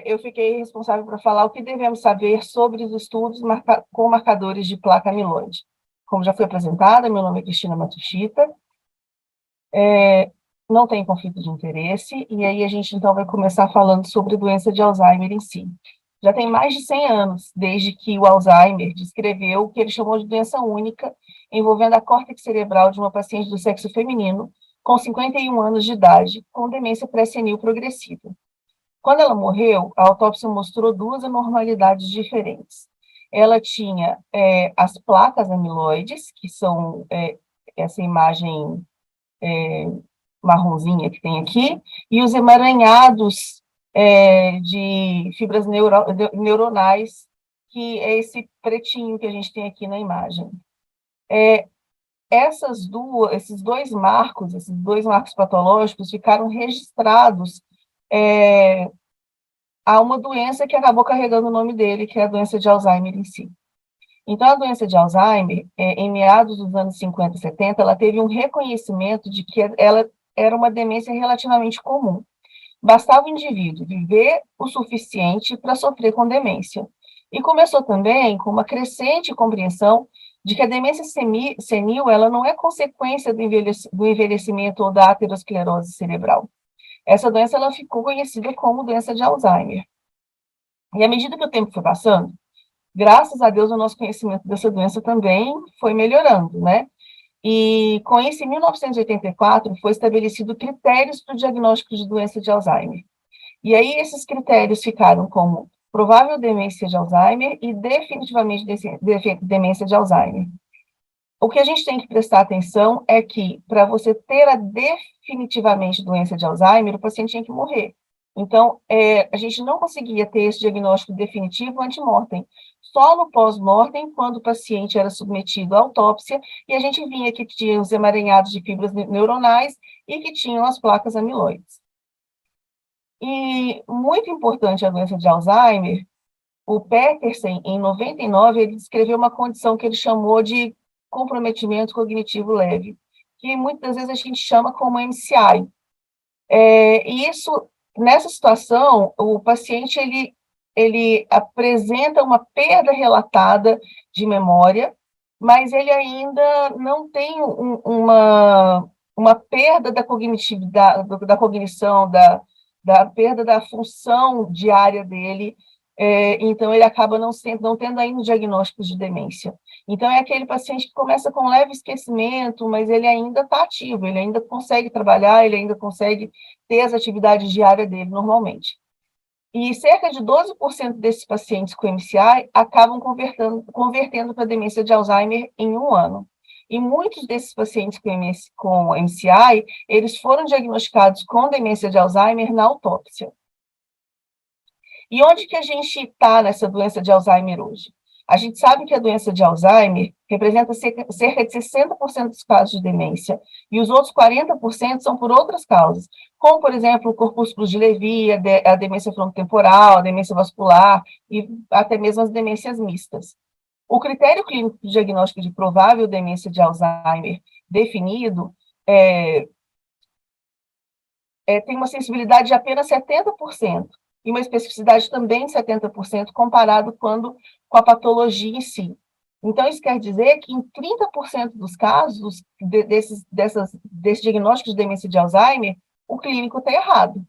Eu fiquei responsável para falar o que devemos saber sobre os estudos com marcadores de placa amiloide. Como já foi apresentada, meu nome é Cristina Matuchita, não tem conflito de interesse, e aí a gente então vai começar falando sobre a doença de Alzheimer em si. Já tem mais de 100 anos desde que o Alzheimer descreveu o que ele chamou de doença única, envolvendo a córtex cerebral de uma paciente do sexo feminino, com 51 anos de idade, com demência pré-senil progressiva. Quando ela morreu, a autópsia mostrou duas anormalidades diferentes. Ela tinha as placas amiloides, que são essa imagem marronzinha que tem aqui, e os emaranhados de fibras neuronais, que é esse pretinho que a gente tem aqui na imagem. Esses dois marcos patológicos ficaram registrados a uma doença que acabou carregando o nome dele, que é a doença de Alzheimer em si. Então, a doença de Alzheimer, em meados dos anos 50 e 70, ela teve um reconhecimento de que ela era uma demência relativamente comum. Bastava o indivíduo viver o suficiente para sofrer com demência. E começou também com uma crescente compreensão de que a demência senil ela não é consequência do envelhecimento ou da aterosclerose cerebral. Essa doença ela ficou conhecida como doença de Alzheimer. E à medida que o tempo foi passando, graças a Deus, o nosso conhecimento dessa doença também foi melhorando, né? E com isso, em 1984, foi estabelecido critérios para o diagnóstico de doença de Alzheimer. E aí, esses critérios ficaram como provável demência de Alzheimer e definitivamente demência de Alzheimer. O que a gente tem que prestar atenção é que, para você ter a definitivamente doença de Alzheimer, o paciente tinha que morrer. Então, a gente não conseguia ter esse diagnóstico definitivo ante-mortem, só no pós-mortem, quando o paciente era submetido à autópsia, e a gente via que tinha os emaranhados de fibras neuronais e que tinham as placas amiloides. E, muito importante a doença de Alzheimer, o Petersen, em 99, ele descreveu uma condição que ele chamou de comprometimento cognitivo leve, que muitas vezes a gente chama como MCI. E isso, nessa situação, o paciente ele apresenta uma perda relatada de memória, mas ele ainda não tem uma perda da cognitividade, da cognição, da perda da função diária dele, então ele acaba não tendo ainda diagnósticos de demência. Então é aquele paciente que começa com leve esquecimento, mas ele ainda está ativo, ele ainda consegue trabalhar, ele ainda consegue ter as atividades diárias dele normalmente. E cerca de 12% desses pacientes com MCI acabam convertendo para demência de Alzheimer em 1 ano. E muitos desses pacientes com MCI, eles foram diagnosticados com demência de Alzheimer na autópsia. E onde que a gente está nessa doença de Alzheimer hoje? A gente sabe que a doença de Alzheimer representa cerca de 60% dos casos de demência, e os outros 40% são por outras causas, como, por exemplo, o corpúsculo de Lewy, a demência frontotemporal, a demência vascular e até mesmo as demências mistas. O critério clínico de diagnóstico de provável demência de Alzheimer definido tem uma sensibilidade de apenas 70%, e uma especificidade também de 70%, comparado com a patologia em si. Então, isso quer dizer que em 30% dos casos desse diagnóstico de demência de Alzheimer, o clínico está errado.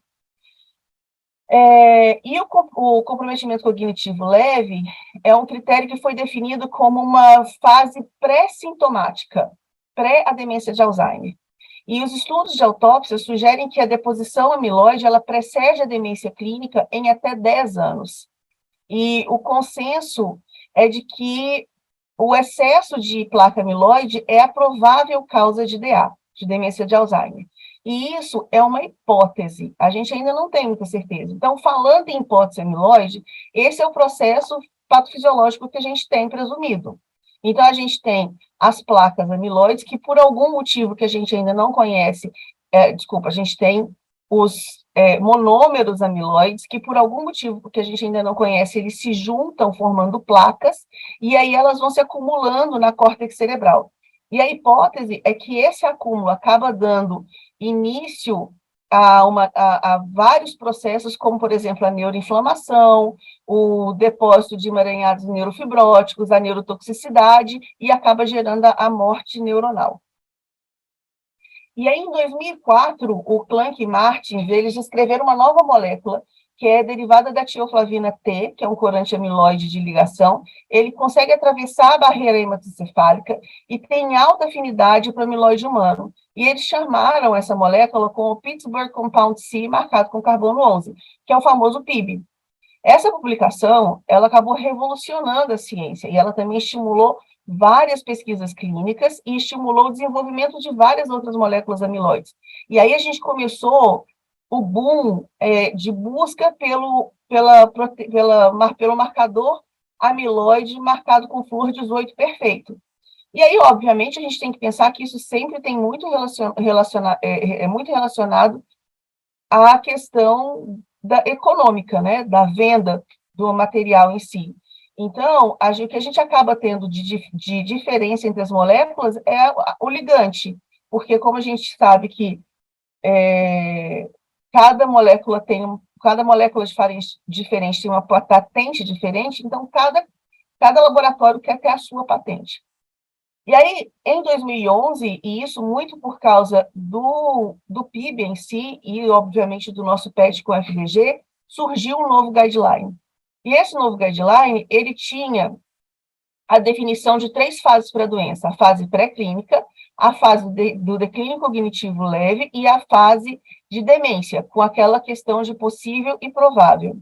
E o comprometimento cognitivo leve é um critério que foi definido como uma fase pré-sintomática, pré a demência de Alzheimer. E os estudos de autópsia sugerem que a deposição amiloide ela precede a demência clínica em até 10 anos. E o consenso é de que o excesso de placa amiloide é a provável causa de DA, de demência de Alzheimer. E isso é uma hipótese, a gente ainda não tem muita certeza. Então, falando em hipótese amiloide, esse é o processo patofisiológico que a gente tem presumido. Então, a gente tem as placas amiloides, que por algum motivo que a gente ainda não conhece, a gente tem os monômeros amiloides, que por algum motivo que a gente ainda não conhece, eles se juntam formando placas, e aí elas vão se acumulando na córtex cerebral. E a hipótese é que esse acúmulo acaba dando início a vários processos, como, por exemplo, a neuroinflamação, o depósito de emaranhados neurofibróticos, a neurotoxicidade, e acaba gerando a morte neuronal. E aí, em 2004, o Planck e Martins, eles descreveram uma nova molécula, que é derivada da tioflavina T, que é um corante amiloide de ligação. Ele consegue atravessar a barreira hematocefálica e tem alta afinidade para o amiloide humano. E eles chamaram essa molécula como Pittsburgh Compound C, marcado com carbono 11, que é o famoso PIB. Essa publicação, ela acabou revolucionando a ciência, e ela também estimulou várias pesquisas clínicas e estimulou o desenvolvimento de várias outras moléculas amiloides. E aí a gente começou o boom de busca pelo marcador amiloide marcado com flúor 18 perfeito. E aí, obviamente, a gente tem que pensar que isso sempre tem muito muito relacionado à questão econômica, né, da venda do material em si. Então, o que a gente acaba tendo de diferença entre as moléculas é o ligante, porque como a gente sabe que cada molécula diferente tem uma patente diferente, então cada laboratório quer ter a sua patente. E aí, em 2011, e isso muito por causa do PIB em si, e obviamente do nosso PET com o FDG, surgiu um novo guideline. E esse novo guideline, ele tinha a definição de 3 fases para a doença: a fase pré-clínica, a fase do declínio cognitivo leve e a fase de demência, com aquela questão de possível e provável.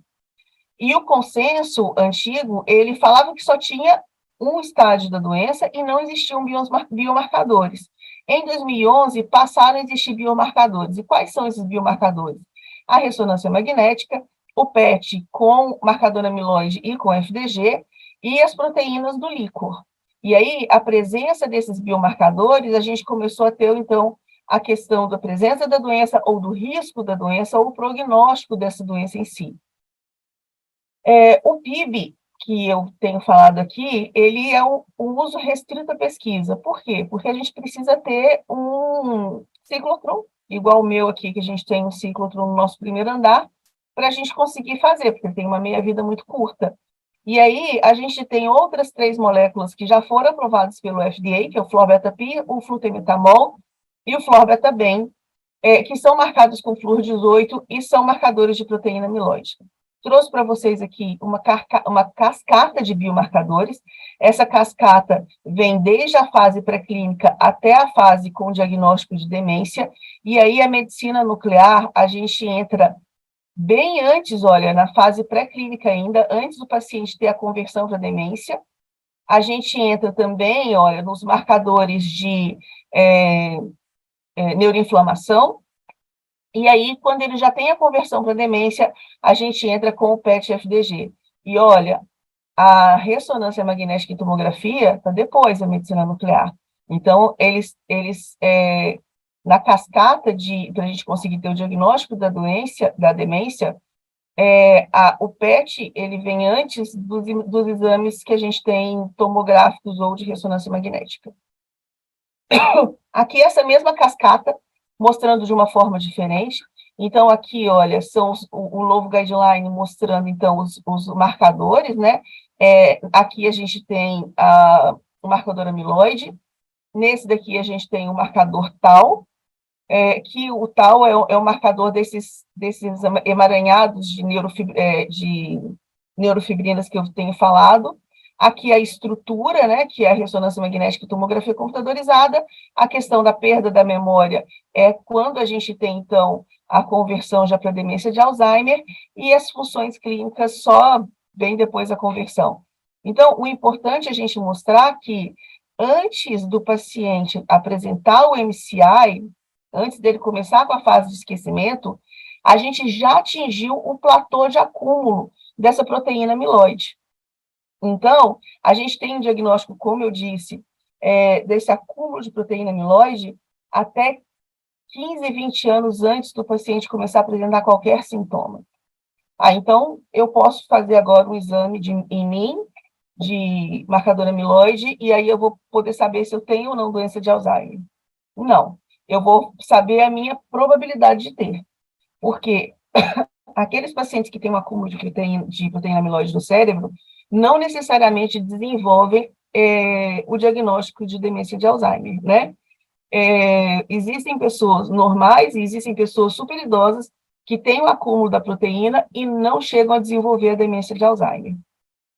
E o consenso antigo, ele falava que só tinha um estágio da doença e não existiam biomarcadores. Em 2011, passaram a existir biomarcadores. E quais são esses biomarcadores? A ressonância magnética, o PET com marcador amiloide e com FDG, e as proteínas do líquor. E aí, a presença desses biomarcadores, a gente começou a ter, então, a questão da presença da doença, ou do risco da doença, ou o prognóstico dessa doença em si. O PIB, que eu tenho falado aqui, ele é o uso restrito à pesquisa. Por quê? Porque a gente precisa ter um ciclotron, igual o meu aqui, que a gente tem um ciclotron no nosso primeiro andar, para a gente conseguir fazer, porque tem uma meia-vida muito curta. E aí, a gente tem outras 3 moléculas que já foram aprovadas pelo FDA, que é o fluor-beta-pi, o flutemetamol e o fluor-beta-ben, que são marcados com flúor 18 e são marcadores de proteína amiloide. Trouxe para vocês aqui uma cascata de biomarcadores. Essa cascata vem desde a fase pré-clínica até a fase com diagnóstico de demência, e aí a medicina nuclear, a gente entra bem antes, olha, na fase pré-clínica ainda, antes do paciente ter a conversão para demência. A gente entra também, olha, nos marcadores de neuroinflamação, e aí, quando ele já tem a conversão para demência, a gente entra com o PET-FDG. E olha, a ressonância magnética e tomografia está depois da medicina nuclear. Então, na cascata para a gente conseguir ter o diagnóstico da demência, o PET ele vem antes dos exames que a gente tem tomográficos ou de ressonância magnética. Aqui essa mesma cascata, mostrando de uma forma diferente. Então, aqui, olha, são o novo guideline mostrando, então, os marcadores, né? Aqui a gente tem o marcador amiloide. Nesse daqui a gente tem o marcador tau, que o tau é o marcador desses emaranhados de neurofibrinas que eu tenho falado. Aqui a estrutura, né, que é a ressonância magnética e tomografia computadorizada. A questão da perda da memória é quando a gente tem, então, a conversão já para demência de Alzheimer, e as funções clínicas só bem depois da conversão. Então, o importante é a gente mostrar que antes do paciente apresentar o MCI, antes dele começar com a fase de esquecimento, a gente já atingiu o platô de acúmulo dessa proteína amiloide. Então, a gente tem um diagnóstico, como eu disse, desse acúmulo de proteína amiloide até 15, 20 anos antes do paciente começar a apresentar qualquer sintoma. Então, eu posso fazer agora um exame em mim, de marcador amiloide, e aí eu vou poder saber se eu tenho ou não doença de Alzheimer. Não, eu vou saber a minha probabilidade de ter, porque aqueles pacientes que têm um acúmulo de proteína amiloide no cérebro não necessariamente desenvolvem o diagnóstico de demência de Alzheimer, né? Existem pessoas normais e existem pessoas superidosas que têm o acúmulo da proteína e não chegam a desenvolver a demência de Alzheimer.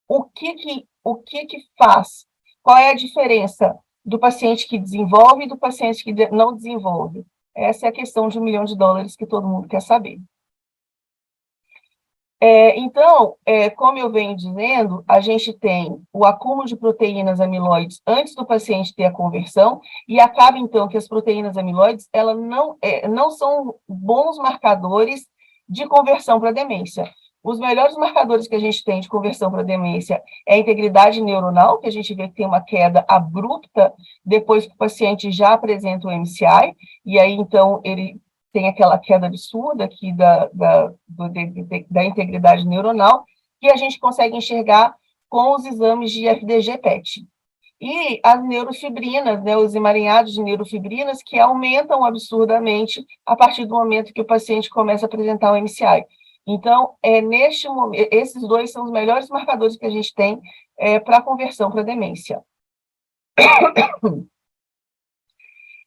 O que que faz? Qual é a diferença do paciente que desenvolve e do paciente que não desenvolve? Essa é a questão de US$ 1 milhão que todo mundo quer saber. Então, como eu venho dizendo, a gente tem o acúmulo de proteínas amiloides antes do paciente ter a conversão, e acaba, então, que as proteínas amiloides elas não são bons marcadores de conversão para demência. Os melhores marcadores que a gente tem de conversão para demência é a integridade neuronal, que a gente vê que tem uma queda abrupta depois que o paciente já apresenta o MCI, e aí, então, ele tem aquela queda absurda aqui da integridade neuronal, que a gente consegue enxergar com os exames de FDG-PET. E as neurofibrinas, né, os emaranhados de neurofibrinas, que aumentam absurdamente a partir do momento que o paciente começa a apresentar o MCI. Então, neste momento, esses dois são os melhores marcadores que a gente tem para a conversão para demência.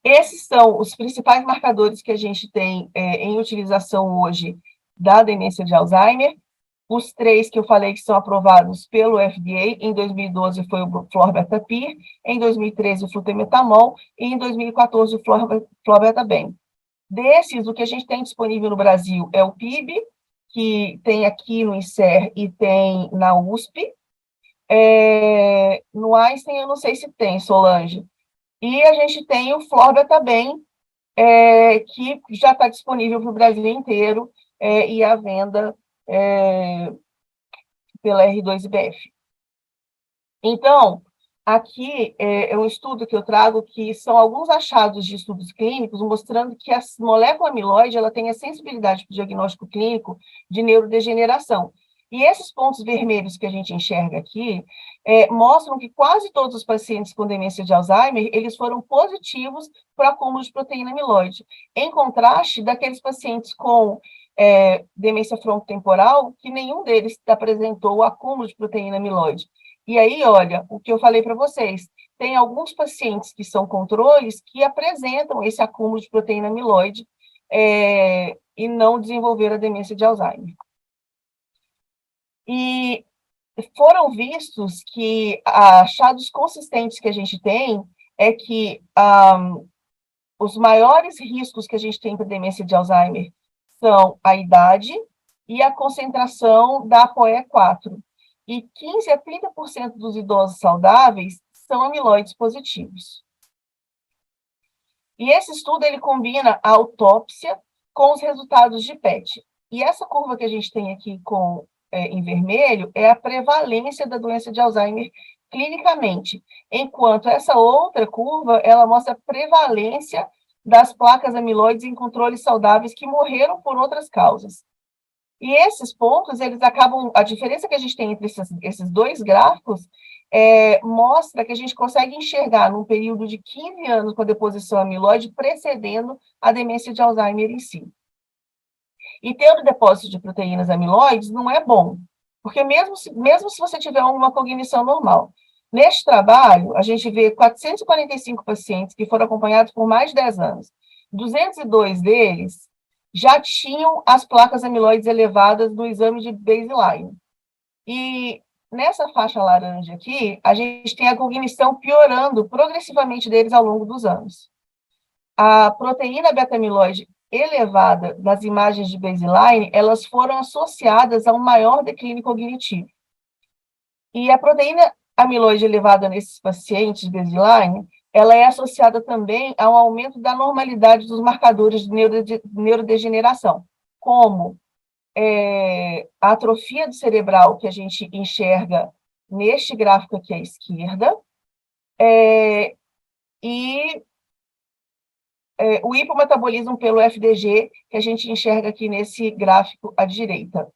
Esses são os principais marcadores que a gente tem em utilização hoje da demência de Alzheimer. Os 3 que eu falei que são aprovados pelo FDA, em 2012 foi o Florbetapir, em 2013 o flutemetamol e em 2014 o Florbetaben. Desses, o que a gente tem disponível no Brasil é o PIB, que tem aqui no INSER e tem na USP. No Einstein eu não sei se tem, Solange. E a gente tem o Florbetaben, que já está disponível para o Brasil inteiro e à venda pela R2IBF. Então, aqui é um estudo que eu trago que são alguns achados de estudos clínicos mostrando que a molécula amiloide ela tem a sensibilidade para o diagnóstico clínico de neurodegeneração. E esses pontos vermelhos que a gente enxerga aqui mostram que quase todos os pacientes com demência de Alzheimer, eles foram positivos para o acúmulo de proteína amiloide, em contraste daqueles pacientes com demência frontotemporal, que nenhum deles apresentou o acúmulo de proteína amiloide. E aí, olha, o que eu falei para vocês, tem alguns pacientes que são controles que apresentam esse acúmulo de proteína amiloide e não desenvolveram a demência de Alzheimer. E foram vistos que achados consistentes que a gente tem é que os maiores riscos que a gente tem para demência de Alzheimer são a idade e a concentração da ApoE4. E 15 a 30% dos idosos saudáveis são amiloides positivos. E esse estudo ele combina a autópsia com os resultados de PET. E essa curva que a gente tem aqui em vermelho é a prevalência da doença de Alzheimer clinicamente, enquanto essa outra curva ela mostra a prevalência das placas amiloides em controles saudáveis que morreram por outras causas. E esses pontos, eles acabam, a diferença que a gente tem entre esses dois gráficos mostra que a gente consegue enxergar num período de 15 anos com a deposição amiloide precedendo a demência de Alzheimer em si. E ter o depósito de proteínas amiloides não é bom, porque mesmo se você tiver uma cognição normal. Neste trabalho, a gente vê 445 pacientes que foram acompanhados por mais de 10 anos. 202 deles já tinham as placas amiloides elevadas do exame de baseline. E nessa faixa laranja aqui, a gente tem a cognição piorando progressivamente deles ao longo dos anos. A proteína beta-amiloide elevada nas imagens de baseline, elas foram associadas a um maior declínio cognitivo. E a proteína amiloide elevada nesses pacientes de baseline, ela é associada também a um aumento da normalidade dos marcadores de neurodegeneração, como a atrofia do cerebral, que a gente enxerga neste gráfico aqui à esquerda, e o hipometabolismo pelo FDG, que a gente enxerga aqui nesse gráfico à direita.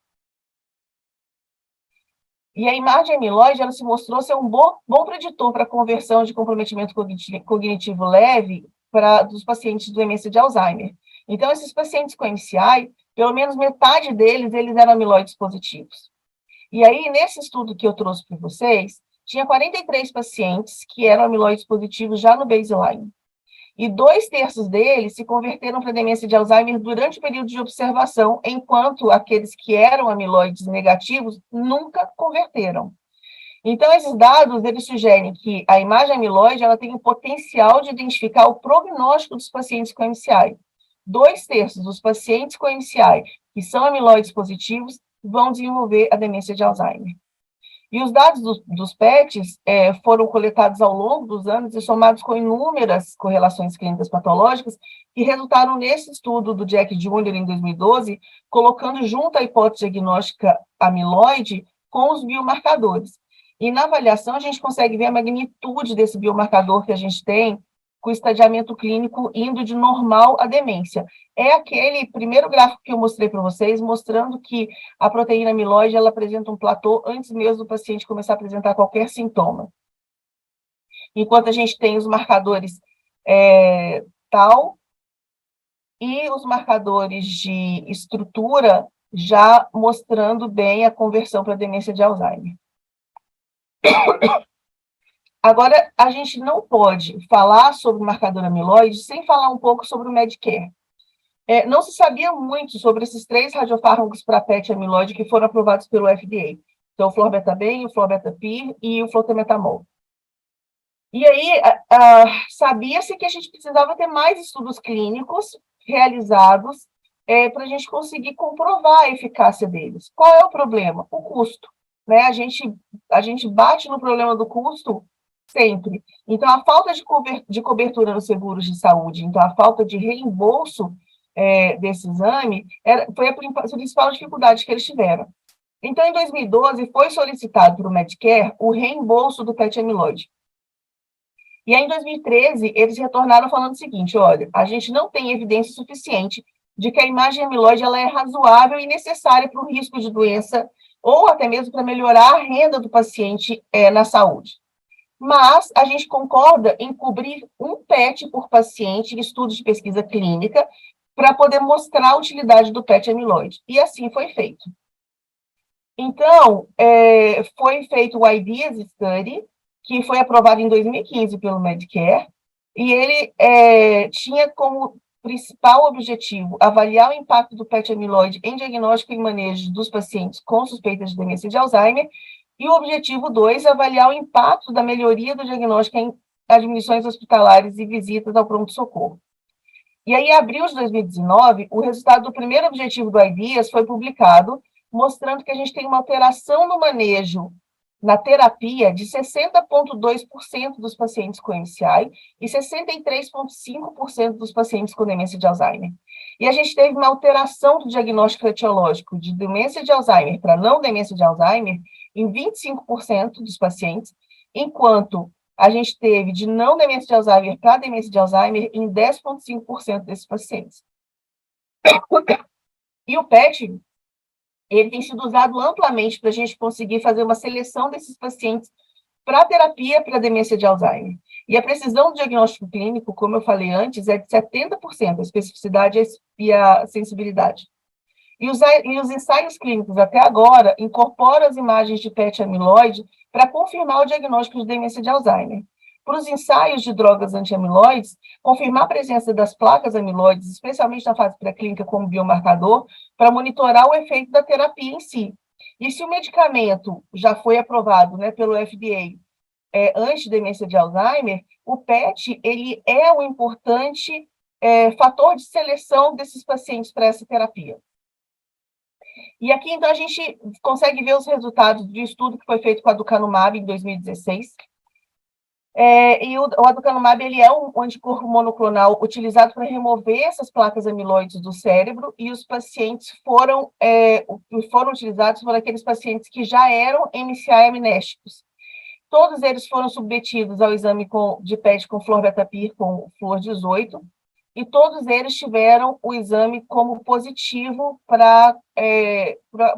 E a imagem amiloide, ela se mostrou ser um bom preditor para a conversão de comprometimento cognitivo leve dos pacientes de demência de Alzheimer. Então, esses pacientes com MCI, pelo menos metade deles, eles eram amiloides positivos. E aí, nesse estudo que eu trouxe para vocês, tinha 43 pacientes que eram amiloides positivos já no baseline. E 2/3 deles se converteram para demência de Alzheimer durante o período de observação, enquanto aqueles que eram amiloides negativos nunca converteram. Então, esses dados, eles sugerem que a imagem amiloide, ela tem o potencial de identificar o prognóstico dos pacientes com MCI. 2/3 dos pacientes com MCI que são amiloides positivos vão desenvolver a demência de Alzheimer. E os dados dos PETs foram coletados ao longo dos anos e somados com inúmeras correlações clínicas patológicas que resultaram nesse estudo do Jack Jr. em 2012, colocando junto a hipótese diagnóstica amiloide com os biomarcadores. E na avaliação a gente consegue ver a magnitude desse biomarcador que a gente tem com o estadiamento clínico indo de normal à demência. É aquele primeiro gráfico que eu mostrei para vocês, mostrando que a proteína amiloide, ela apresenta um platô antes mesmo do paciente começar a apresentar qualquer sintoma. Enquanto a gente tem os marcadores tau e os marcadores de estrutura já mostrando bem a conversão para demência de Alzheimer. Agora, a gente não pode falar sobre o marcador amiloide sem falar um pouco sobre o Medicare. Não se sabia muito sobre esses 3 radiofármacos para PET amiloide que foram aprovados pelo FDA. Então, o florbetabem, o florbetapir e o flotemetamol. E aí, sabia-se que a gente precisava ter mais estudos clínicos realizados para a gente conseguir comprovar a eficácia deles. Qual é o problema? O custo. Né? A gente bate no problema do custo sempre. Então, a falta de cobertura nos seguros de saúde, então a falta de reembolso desse exame foi a principal dificuldade que eles tiveram. Então, em 2012, foi solicitado para o Medicare o reembolso do PET amiloide. E aí, em 2013, eles retornaram falando o seguinte: olha, a gente não tem evidência suficiente de que a imagem amiloide ela é razoável e necessária para o risco de doença ou até mesmo para melhorar a renda do paciente na saúde. Mas a gente concorda em cobrir um PET por paciente em estudos de pesquisa clínica para poder mostrar a utilidade do PET amiloide. E assim foi feito. Então, foi feito o IDEAS Study, que foi aprovado em 2015 pelo Medicare, e ele tinha como principal objetivo avaliar o impacto do PET amiloide em diagnóstico e manejo dos pacientes com suspeita de demência de Alzheimer, e o objetivo 2, avaliar o impacto da melhoria do diagnóstico em admissões hospitalares e visitas ao pronto-socorro. E aí, em abril de 2019, o resultado do primeiro objetivo do IDEAS foi publicado, mostrando que a gente tem uma alteração no manejo na terapia de 60,2% dos pacientes com MCI e 63,5% dos pacientes com demência de Alzheimer. E a gente teve uma alteração do diagnóstico etiológico de demência de Alzheimer para não demência de Alzheimer em 25% dos pacientes, enquanto a gente teve de não demência de Alzheimer para demência de Alzheimer em 10,5% desses pacientes. E o PET, ele tem sido usado amplamente para a gente conseguir fazer uma seleção desses pacientes para terapia para demência de Alzheimer. E a precisão do diagnóstico clínico, como eu falei antes, é de 70%, a especificidade e a sensibilidade. E os ensaios clínicos, até agora, incorporam as imagens de PET amiloide para confirmar o diagnóstico de demência de Alzheimer. Para os ensaios de drogas anti-amiloides, confirmar a presença das placas amiloides, especialmente na fase pré-clínica como biomarcador, para monitorar o efeito da terapia em si. E se o medicamento já foi aprovado pelo FDA antes de demência de Alzheimer, o PET ele é um importante fator de seleção desses pacientes para essa terapia. E aqui, então, a gente consegue ver os resultados do estudo que foi feito com a aducanumab em 2016. E o aducanumab ele é um anticorpo monoclonal utilizado para remover essas placas amiloides do cérebro, e os pacientes foram utilizados por aqueles pacientes que já eram MCI amnésticos. Todos eles foram submetidos ao exame de PET com florbetapir com flúor 18, e todos eles tiveram o exame como positivo para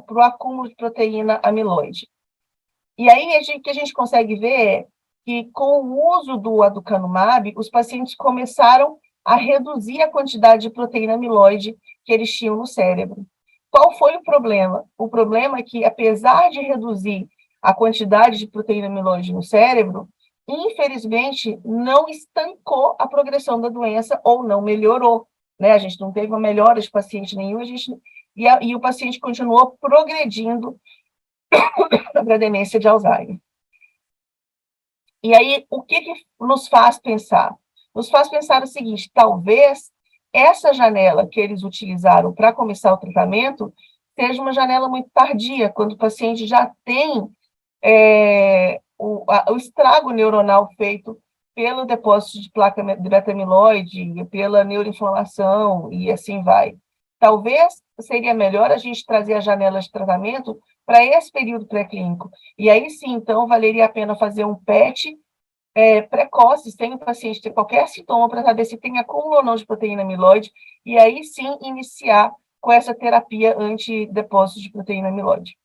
o acúmulo de proteína amiloide. E aí, o que a gente consegue ver é que, com o uso do aducanumab, os pacientes começaram a reduzir a quantidade de proteína amiloide que eles tinham no cérebro. Qual foi o problema? O problema é que, apesar de reduzir a quantidade de proteína amiloide no cérebro, infelizmente, não estancou a progressão da doença ou não melhorou. Né? A gente não teve uma melhora de paciente nenhum, e o paciente continuou progredindo para a demência de Alzheimer. E aí, o que nos faz pensar? Nos faz pensar o seguinte: talvez essa janela que eles utilizaram para começar o tratamento seja uma janela muito tardia, quando o paciente já tem o estrago neuronal feito pelo depósito de placa de beta-amiloide, pela neuroinflamação, e assim vai. Talvez seria melhor a gente trazer a janela de tratamento para esse período pré-clínico. E aí sim, então, valeria a pena fazer um PET precoce, sem o paciente ter qualquer sintoma, para saber se tem acúmulo ou não de proteína amiloide, e aí sim iniciar com essa terapia antidepósito de proteína amiloide.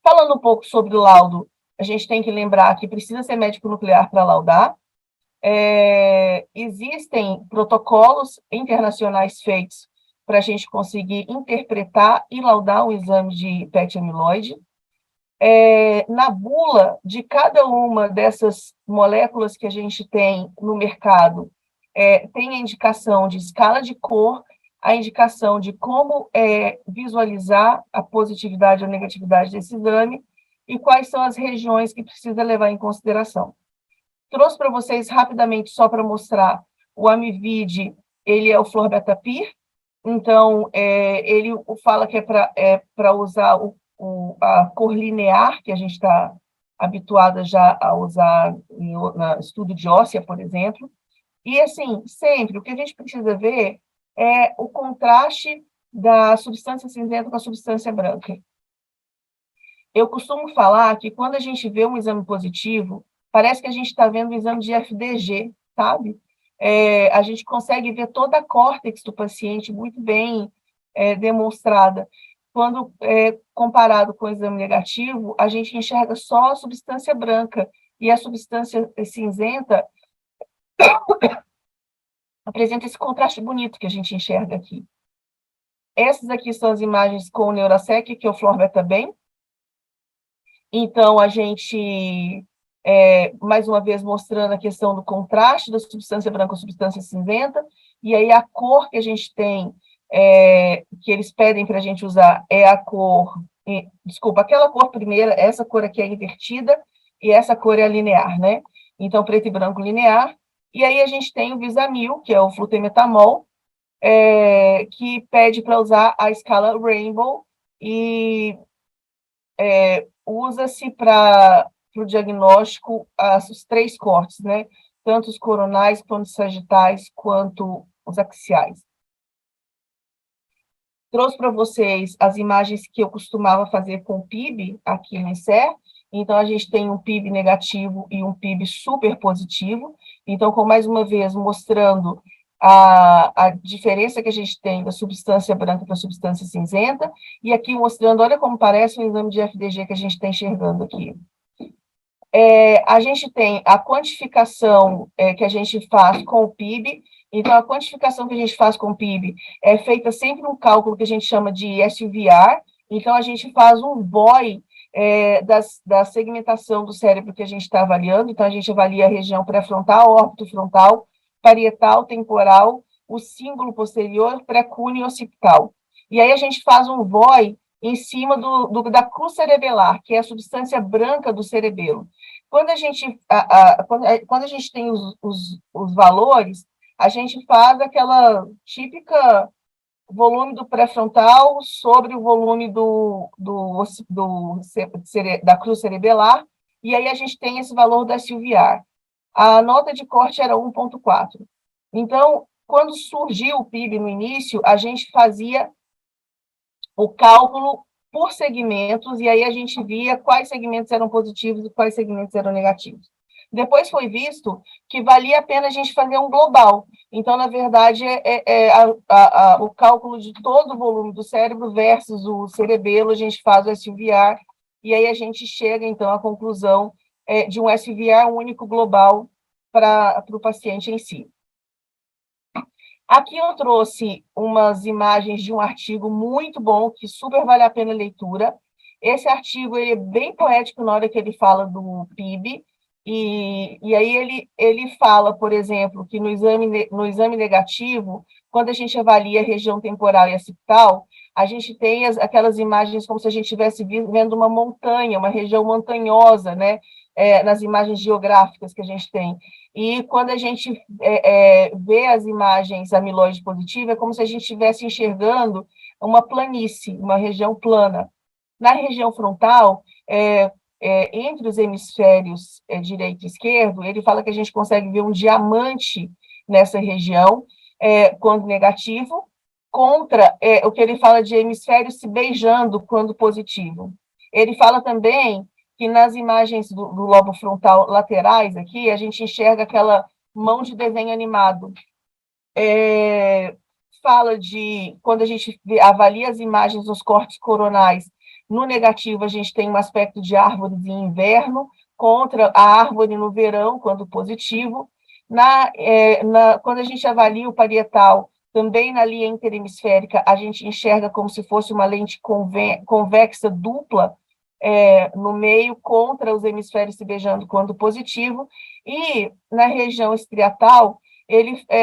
Falando um pouco sobre o laudo, a gente tem que lembrar que precisa ser médico nuclear para laudar. Existem protocolos internacionais feitos para a gente conseguir interpretar e laudar um exame de PET amiloide. Na bula de cada uma dessas moléculas que a gente tem no mercado, tem a indicação de escala de cor, a indicação de como visualizar a positividade ou negatividade desse exame e quais são as regiões que precisa levar em consideração. Trouxe para vocês rapidamente, só para mostrar, o Amivide, ele é o fluorbetapir, então, ele fala que é para usar a cor linear, que a gente está habituada já a usar no estudo de óssea, por exemplo. E, assim, sempre, o que a gente precisa ver é o contraste da substância cinzenta com a substância branca. Eu costumo falar que quando a gente vê um exame positivo, parece que a gente está vendo um exame de FDG, sabe? A gente consegue ver toda a córtex do paciente muito bem demonstrada. Quando comparado com o exame negativo, a gente enxerga só a substância branca, e a substância cinzenta apresenta esse contraste bonito que a gente enxerga aqui. Essas aqui são as imagens com o Neurasec, que é o Flor-Beta-Bem. Então, a gente, mais uma vez, mostrando a questão do contraste da substância branca com a substância cinzenta, e aí a cor que a gente tem, que eles pedem para a gente usar, é a cor, desculpa, aquela cor primeira, essa cor aqui é invertida, e essa cor é a linear, né? Então, preto e branco linear, e aí a gente tem o Visamil, que é o flutemetamol, que pede para usar a escala Rainbow, e usa-se para o diagnóstico os 3 cortes, né? Tanto os coronais, quanto os sagitais, quanto os axiais. Trouxe para vocês as imagens que eu costumava fazer com o PIB aqui no INSER. Então, a gente tem um PIB negativo e um PIB super positivo. Então, mais uma vez, mostrando a diferença que a gente tem da substância branca para a substância cinzenta, e aqui mostrando, olha como parece um exame de FDG que a gente está enxergando aqui. A gente tem a quantificação que a gente faz com o PIB. Então, a quantificação que a gente faz com o PIB é feita sempre um cálculo que a gente chama de SUVR. Então, a gente faz um VOI da segmentação do cérebro que a gente está avaliando. Então, a gente avalia a região pré-frontal, órbito-frontal, parietal, temporal, o cíngulo posterior, pré-cúneo e occipital. E aí a gente faz um VOI em cima da cruz cerebelar, que é a substância branca do cerebelo. Quando a gente, quando a gente tem os valores, a gente faz aquela típica volume do pré-frontal sobre o volume da cruz cerebelar, e aí a gente tem esse valor da SUVR. A nota de corte era 1,4. Então, quando surgiu o PIB no início, a gente fazia o cálculo por segmentos, e aí a gente via quais segmentos eram positivos e quais segmentos eram negativos. Depois foi visto que valia a pena a gente fazer um global. Então, na verdade, o cálculo de todo o volume do cérebro versus o cerebelo, a gente faz o SUVR e aí a gente chega, então, à conclusão de um SVR único global para o paciente em si. Aqui eu trouxe umas imagens de um artigo muito bom, que super vale a pena a leitura. Esse artigo ele é bem poético na hora que ele fala do PIB, e aí ele fala, por exemplo, que no exame negativo, quando a gente avalia a região temporal e occipital, a gente tem aquelas imagens como se a gente estivesse vendo uma montanha, uma região montanhosa, né? Nas imagens geográficas que a gente tem. E quando a gente vê as imagens amiloide positiva, é como se a gente estivesse enxergando uma planície, uma região plana. Na região frontal, entre os hemisférios direito e esquerdo, ele fala que a gente consegue ver um diamante nessa região, quando negativo, contra o que ele fala de hemisfério se beijando quando positivo. Ele fala também que nas imagens do lobo frontal laterais aqui, a gente enxerga aquela mão de desenho animado. Fala de, quando a gente avalia as imagens dos cortes coronais, no negativo a gente tem um aspecto de árvore de inverno, contra a árvore no verão, quando positivo. Quando a gente avalia o parietal, também na linha interhemisférica, a gente enxerga como se fosse uma lente convexa dupla, no meio, contra os hemisférios se beijando quando positivo, e na região estriatal,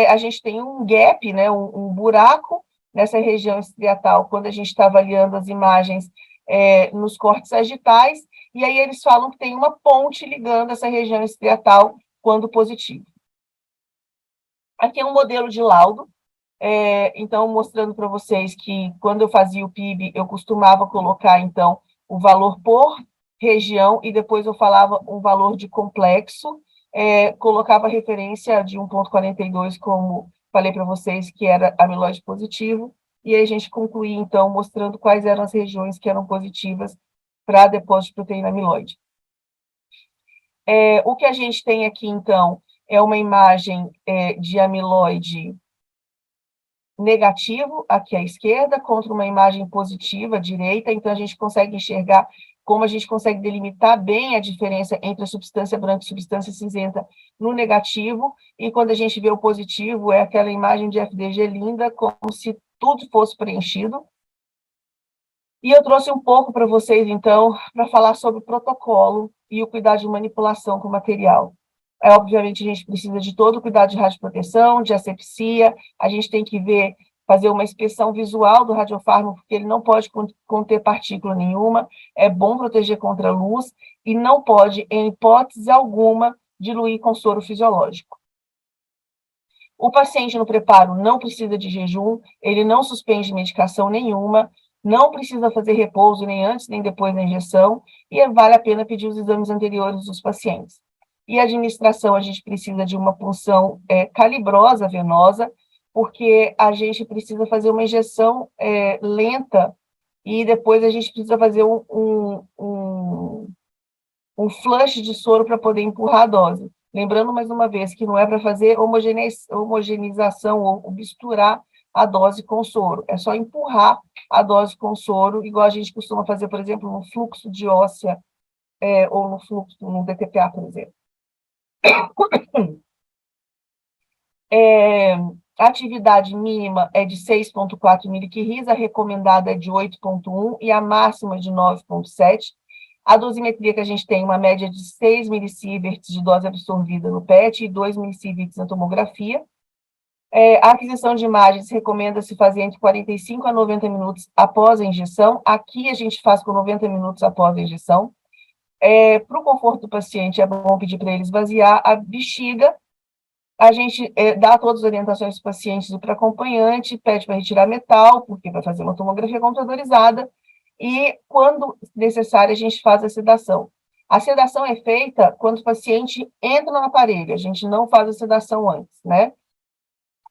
a gente tem um gap, né, um buraco nessa região estriatal, quando a gente está avaliando as imagens nos cortes sagitais, e aí eles falam que tem uma ponte ligando essa região estriatal quando positivo. Aqui é um modelo de laudo, então, mostrando para vocês que, quando eu fazia o PIB, eu costumava colocar, então, o valor por região, e depois eu falava um valor de complexo, colocava a referência de 1,42, como falei para vocês, que era amiloide positivo, e aí a gente concluía, então, mostrando quais eram as regiões que eram positivas para depósito de proteína amiloide. O que a gente tem aqui, então, é uma imagem de amiloide negativo, aqui à esquerda, contra uma imagem positiva, à direita, então a gente consegue enxergar como a gente consegue delimitar bem a diferença entre a substância branca e a substância cinzenta no negativo, e quando a gente vê o positivo, é aquela imagem de FDG linda, como se tudo fosse preenchido. E eu trouxe um pouco para vocês, então, para falar sobre o protocolo e o cuidado de manipulação com o material. Obviamente, a gente precisa de todo o cuidado de radioproteção, de asepsia, a gente tem que fazer uma inspeção visual do radiofármaco, porque ele não pode conter partícula nenhuma, é bom proteger contra a luz, e não pode, em hipótese alguma, diluir com soro fisiológico. O paciente no preparo não precisa de jejum, ele não suspende medicação nenhuma, não precisa fazer repouso nem antes nem depois da injeção, e vale a pena pedir os exames anteriores dos pacientes. E a administração, a gente precisa de uma punção calibrosa venosa, porque a gente precisa fazer uma injeção lenta, e depois a gente precisa fazer um flush de soro para poder empurrar a dose. Lembrando, mais uma vez, que não é para fazer homogeneização ou misturar a dose com soro, é só empurrar a dose com soro, igual a gente costuma fazer, por exemplo, no fluxo de óssea, ou no DTPA, por exemplo. A atividade mínima é de 6,4 mCi, a recomendada é de 8,1 e a máxima de 9,7. A dosimetria que a gente tem, uma média de 6 millisieverts de dose absorvida no PET e 2 millisieverts na tomografia. A aquisição de imagens recomenda-se fazer entre 45 a 90 minutos após a injeção. Aqui a gente faz com 90 minutos após a injeção. Para o conforto do paciente, é bom pedir para ele esvaziar a bexiga. A gente dá todas as orientações para o paciente e para o acompanhante, pede para retirar metal, porque vai fazer uma tomografia computadorizada, e, quando necessário, a gente faz a sedação. A sedação é feita quando o paciente entra no aparelho, a gente não faz a sedação antes, né?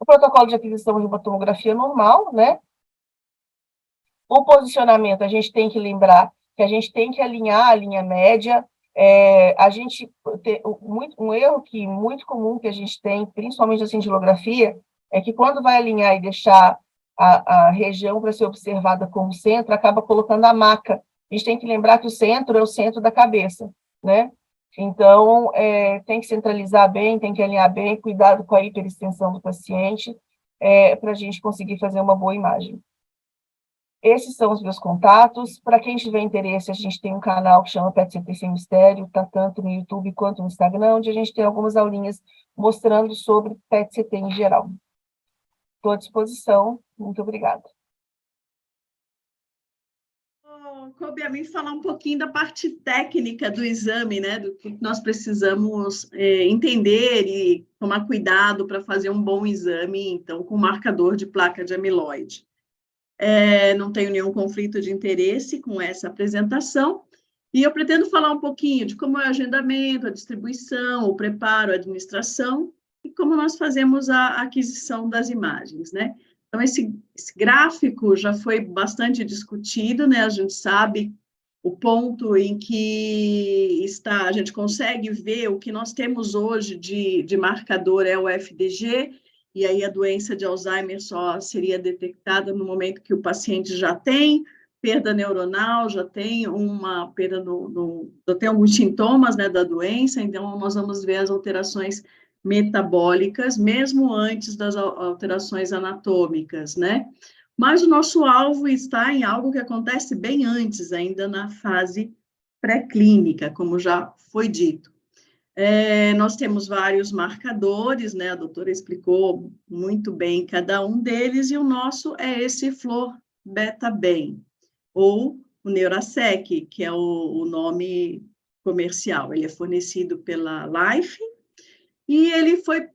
O protocolo de aquisição de uma tomografia normal, né? O posicionamento, a gente tem que lembrar que a gente tem que alinhar a linha média. A gente tem um erro muito comum que a gente tem, principalmente na cintilografia, é que, quando vai alinhar e deixar a região para ser observada como centro, acaba colocando a maca A gente tem que lembrar que o centro é o centro da cabeça, né? Então, tem que centralizar bem, tem que alinhar bem, cuidado com a hiperextensão do paciente, para a gente conseguir fazer uma boa imagem. Esses são os meus contatos. Para quem tiver interesse, a gente tem um canal que chama PET-CT Sem Mistério, está tanto no YouTube quanto no Instagram, onde a gente tem algumas aulinhas mostrando sobre PET-CT em geral. Estou à disposição. Muito obrigada. Coube a mim falar um pouquinho da parte técnica do exame, né? Do que nós precisamos entender e tomar cuidado para fazer um bom exame, então, com marcador de placa de amiloide. Não tenho nenhum conflito de interesse com essa apresentação, e eu pretendo falar um pouquinho de como é o agendamento, a distribuição, o preparo, a administração, e como nós fazemos a aquisição das imagens, né? Então, esse gráfico já foi bastante discutido, né? A gente sabe o ponto em que está, a gente consegue ver o que nós temos hoje de marcador é o FDG, e aí a doença de Alzheimer só seria detectada no momento que o paciente já tem perda neuronal, já tem uma perda já tem alguns sintomas, né, da doença, então nós vamos ver as alterações metabólicas, mesmo antes das alterações anatômicas, né? Mas o nosso alvo está em algo que acontece bem antes, ainda na fase pré-clínica, como já foi dito. Nós temos vários marcadores, né? A doutora explicou muito bem cada um deles, e o nosso é esse Flor Beta Bem, ou o Neurasec, que é o nome comercial. Ele é fornecido pela Life, e ele foi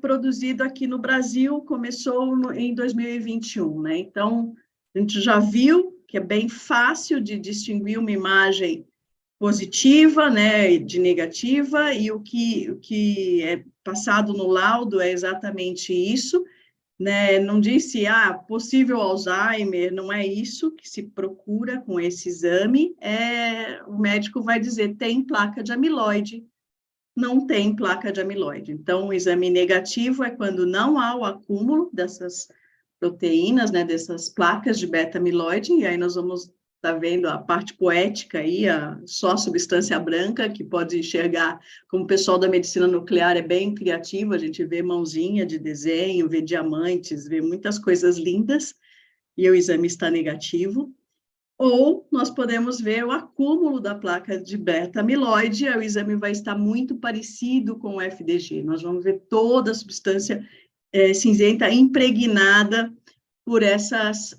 produzido aqui no Brasil, começou em 2021, né? Então, a gente já viu que é bem fácil de distinguir uma imagem positiva, né, de negativa, e o que é passado no laudo é exatamente isso, né? Não disse, possível Alzheimer, não é isso que se procura com esse exame, o médico vai dizer, tem placa de amiloide, não tem placa de amiloide. Então, o exame negativo é quando não há o acúmulo dessas proteínas, né, dessas placas de beta-amiloide, e aí nós vamos estar vendo a parte poética aí, só a substância branca, que pode enxergar, como o pessoal da medicina nuclear é bem criativo, a gente vê mãozinha de desenho, vê diamantes, vê muitas coisas lindas, e o exame está negativo. Ou nós podemos ver o acúmulo da placa de beta-amiloide, o exame vai estar muito parecido com o FDG. Nós vamos ver toda a substância cinzenta impregnada por essas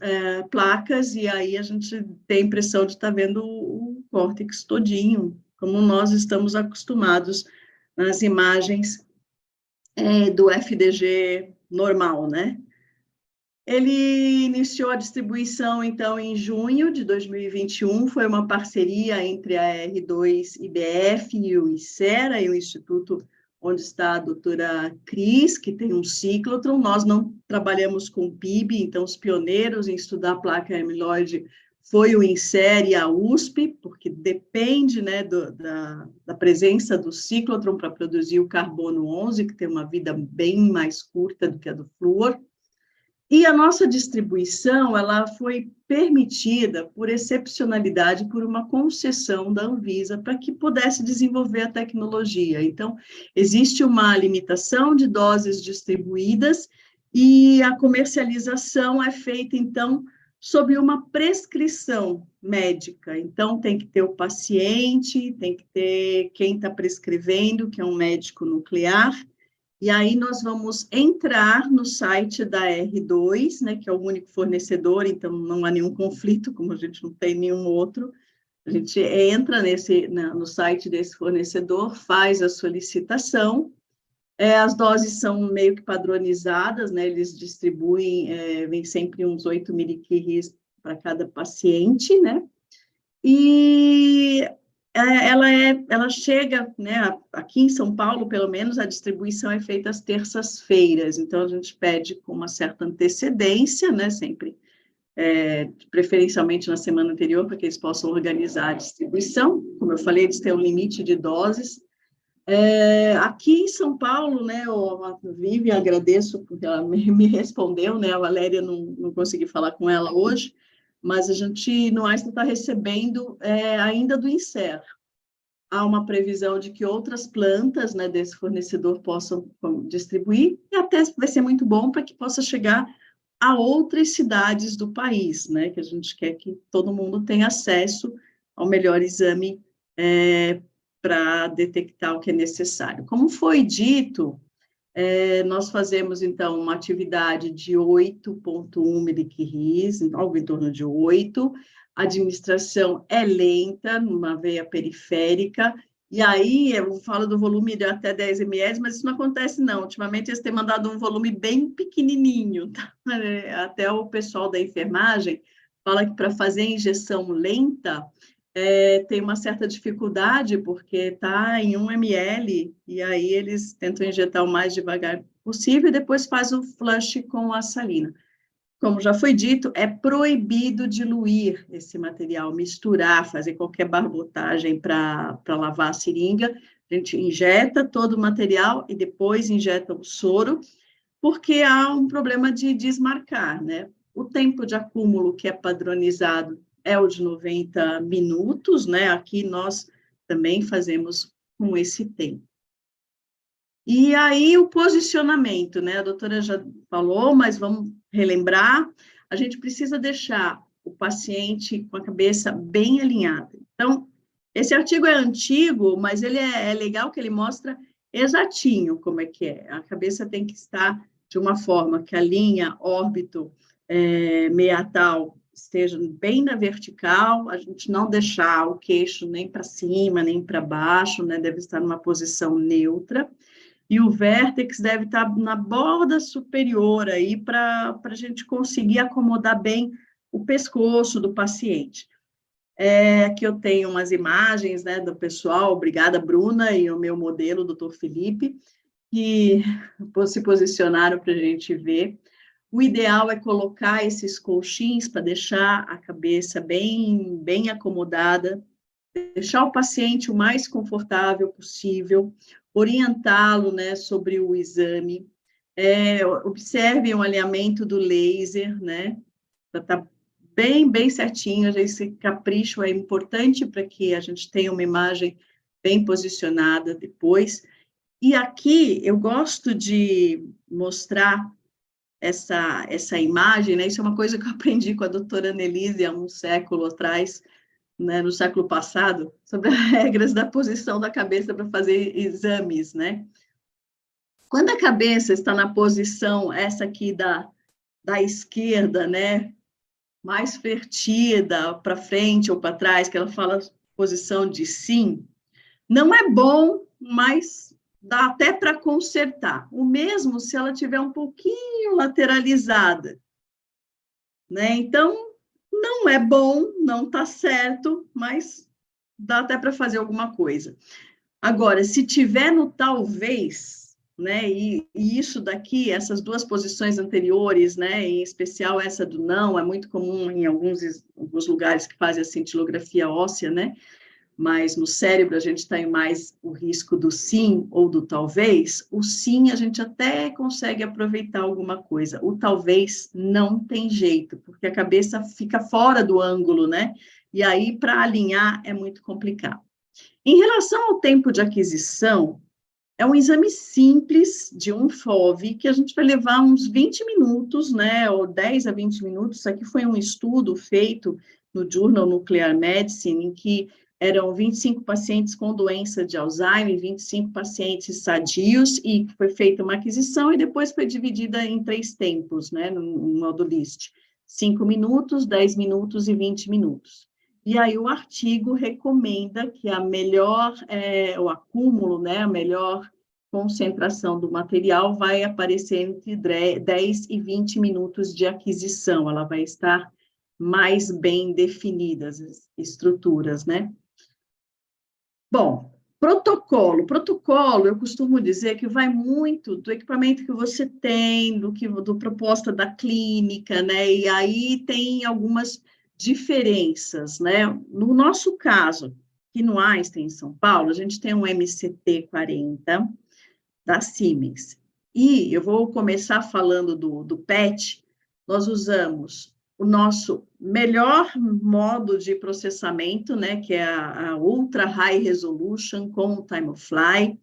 placas, e aí a gente tem a impressão de estar vendo o córtex todinho, como nós estamos acostumados nas imagens do FDG normal, né? Ele iniciou a distribuição, então, em junho de 2021, foi uma parceria entre a R2IBF e o ICERA, e o Instituto onde está a doutora Cris, que tem um ciclotron. Nós não trabalhamos com PIB, então os pioneiros em estudar placa amiloide foi o INSER e a USP, porque depende, né, da presença do ciclotron para produzir o carbono 11, que tem uma vida bem mais curta do que a do flúor. E a nossa distribuição, ela foi permitida por excepcionalidade, por uma concessão da Anvisa para que pudesse desenvolver a tecnologia. Então, existe uma limitação de doses distribuídas e a comercialização é feita, então, sob uma prescrição médica. Então, tem que ter o paciente, tem que ter quem está prescrevendo, que é um médico nuclear. E aí nós vamos entrar no site da R2, né, que é o único fornecedor, então não há nenhum conflito, como a gente não tem nenhum outro. A gente entra no site desse fornecedor, faz a solicitação, as doses são meio que padronizadas, né, eles distribuem, vem sempre uns 8 miliquirris para cada paciente, né, e ela chega, né, aqui em São Paulo, pelo menos, a distribuição é feita às terças-feiras, então a gente pede com uma certa antecedência, né, sempre, preferencialmente na semana anterior, para que eles possam organizar a distribuição. Como eu falei, eles têm um limite de doses. Aqui em São Paulo, né, a Vivian, agradeço porque ela me respondeu, né, a Valéria não consegui falar com ela hoje, mas a gente no Einstein está recebendo ainda do INSER. Há uma previsão de que outras plantas, né, desse fornecedor possam distribuir, e até vai ser muito bom para que possa chegar a outras cidades do país, né, que a gente quer que todo mundo tenha acesso ao melhor exame para detectar o que é necessário. Como foi dito, nós fazemos, então, uma atividade de 8,1 miliquiris, algo em torno de 8. A administração é lenta, numa veia periférica, e aí eu falo do volume de até 10 ml, mas isso não acontece, não. Ultimamente, eles têm mandado um volume bem pequenininho. Tá? Até o pessoal da enfermagem fala que para fazer injeção lenta, tem uma certa dificuldade, porque está em 1 ml, e aí eles tentam injetar o mais devagar possível, e depois faz o flush com a salina. Como já foi dito, é proibido diluir esse material, misturar, fazer qualquer barbotagem para lavar a seringa. A gente injeta todo o material e depois injeta o soro, porque há um problema de desmarcar, né? O tempo de acúmulo que é padronizado é o de 90 minutos, né? Aqui nós também fazemos com esse tempo. E aí o posicionamento, né? A doutora já falou, mas vamos relembrar. A gente precisa deixar o paciente com a cabeça bem alinhada. Então, esse artigo é antigo, mas ele é legal que ele mostra exatinho como é que é. A cabeça tem que estar de uma forma que a linha órbito meatal esteja bem na vertical, a gente não deixar o queixo nem para cima, nem para baixo, né? Deve estar numa posição neutra. E o vértex deve estar na borda superior aí para a gente conseguir acomodar bem o pescoço do paciente. Aqui eu tenho umas imagens, né, do pessoal, obrigada, Bruna, e o meu modelo, o doutor Felipe, que se posicionaram para a gente ver. O ideal é colocar esses colchins para deixar a cabeça bem, bem acomodada, deixar o paciente o mais confortável possível, orientá-lo, né, sobre o exame, observem o alinhamento do laser, né, para estar bem, bem certinho, esse capricho é importante para que a gente tenha uma imagem bem posicionada depois. E aqui eu gosto de mostrar essa imagem, né, isso é uma coisa que eu aprendi com a doutora Annelise há um século atrás, né, no século passado, sobre as regras da posição da cabeça para fazer exames, né? Quando a cabeça está na posição, essa aqui da esquerda, né, mais vertida para frente ou para trás, que ela fala posição de sim, não é bom, mas dá até para consertar. O mesmo se ela tiver um pouquinho lateralizada, né? Então, não é bom, não está certo, mas dá até para fazer alguma coisa. Agora, se tiver no talvez, né, e isso daqui, essas duas posições anteriores, né, em especial essa do não, é muito comum em alguns lugares que fazem a cintilografia óssea, né, mas no cérebro a gente tem mais o risco do sim ou do talvez. O sim a gente até consegue aproveitar alguma coisa, o talvez não tem jeito, porque a cabeça fica fora do ângulo, né, e aí para alinhar é muito complicado. Em relação ao tempo de aquisição, é um exame simples de um FOV que a gente vai levar uns 20 minutos, né, ou 10 a 20 minutos. Isso aqui foi um estudo feito no Journal Nuclear Medicine, em que eram 25 pacientes com doença de Alzheimer, 25 pacientes sadios, e foi feita uma aquisição e depois foi dividida em 3 tempos, né, no modo list. 5 minutos, 10 minutos e 20 minutos. E aí o artigo recomenda que a melhor, o acúmulo, né, a melhor concentração do material vai aparecer entre 10 e 20 minutos de aquisição, ela vai estar mais bem definidas as estruturas, né? Bom, protocolo, eu costumo dizer que vai muito do equipamento que você tem, do proposta da clínica, né? E aí tem algumas diferenças, né? No nosso caso, aqui no Einstein, em São Paulo, a gente tem um MCT-40 da Siemens. E eu vou começar falando do PET. Nós usamos o nosso melhor modo de processamento, né, que é a Ultra High Resolution com o Time-of-Flight.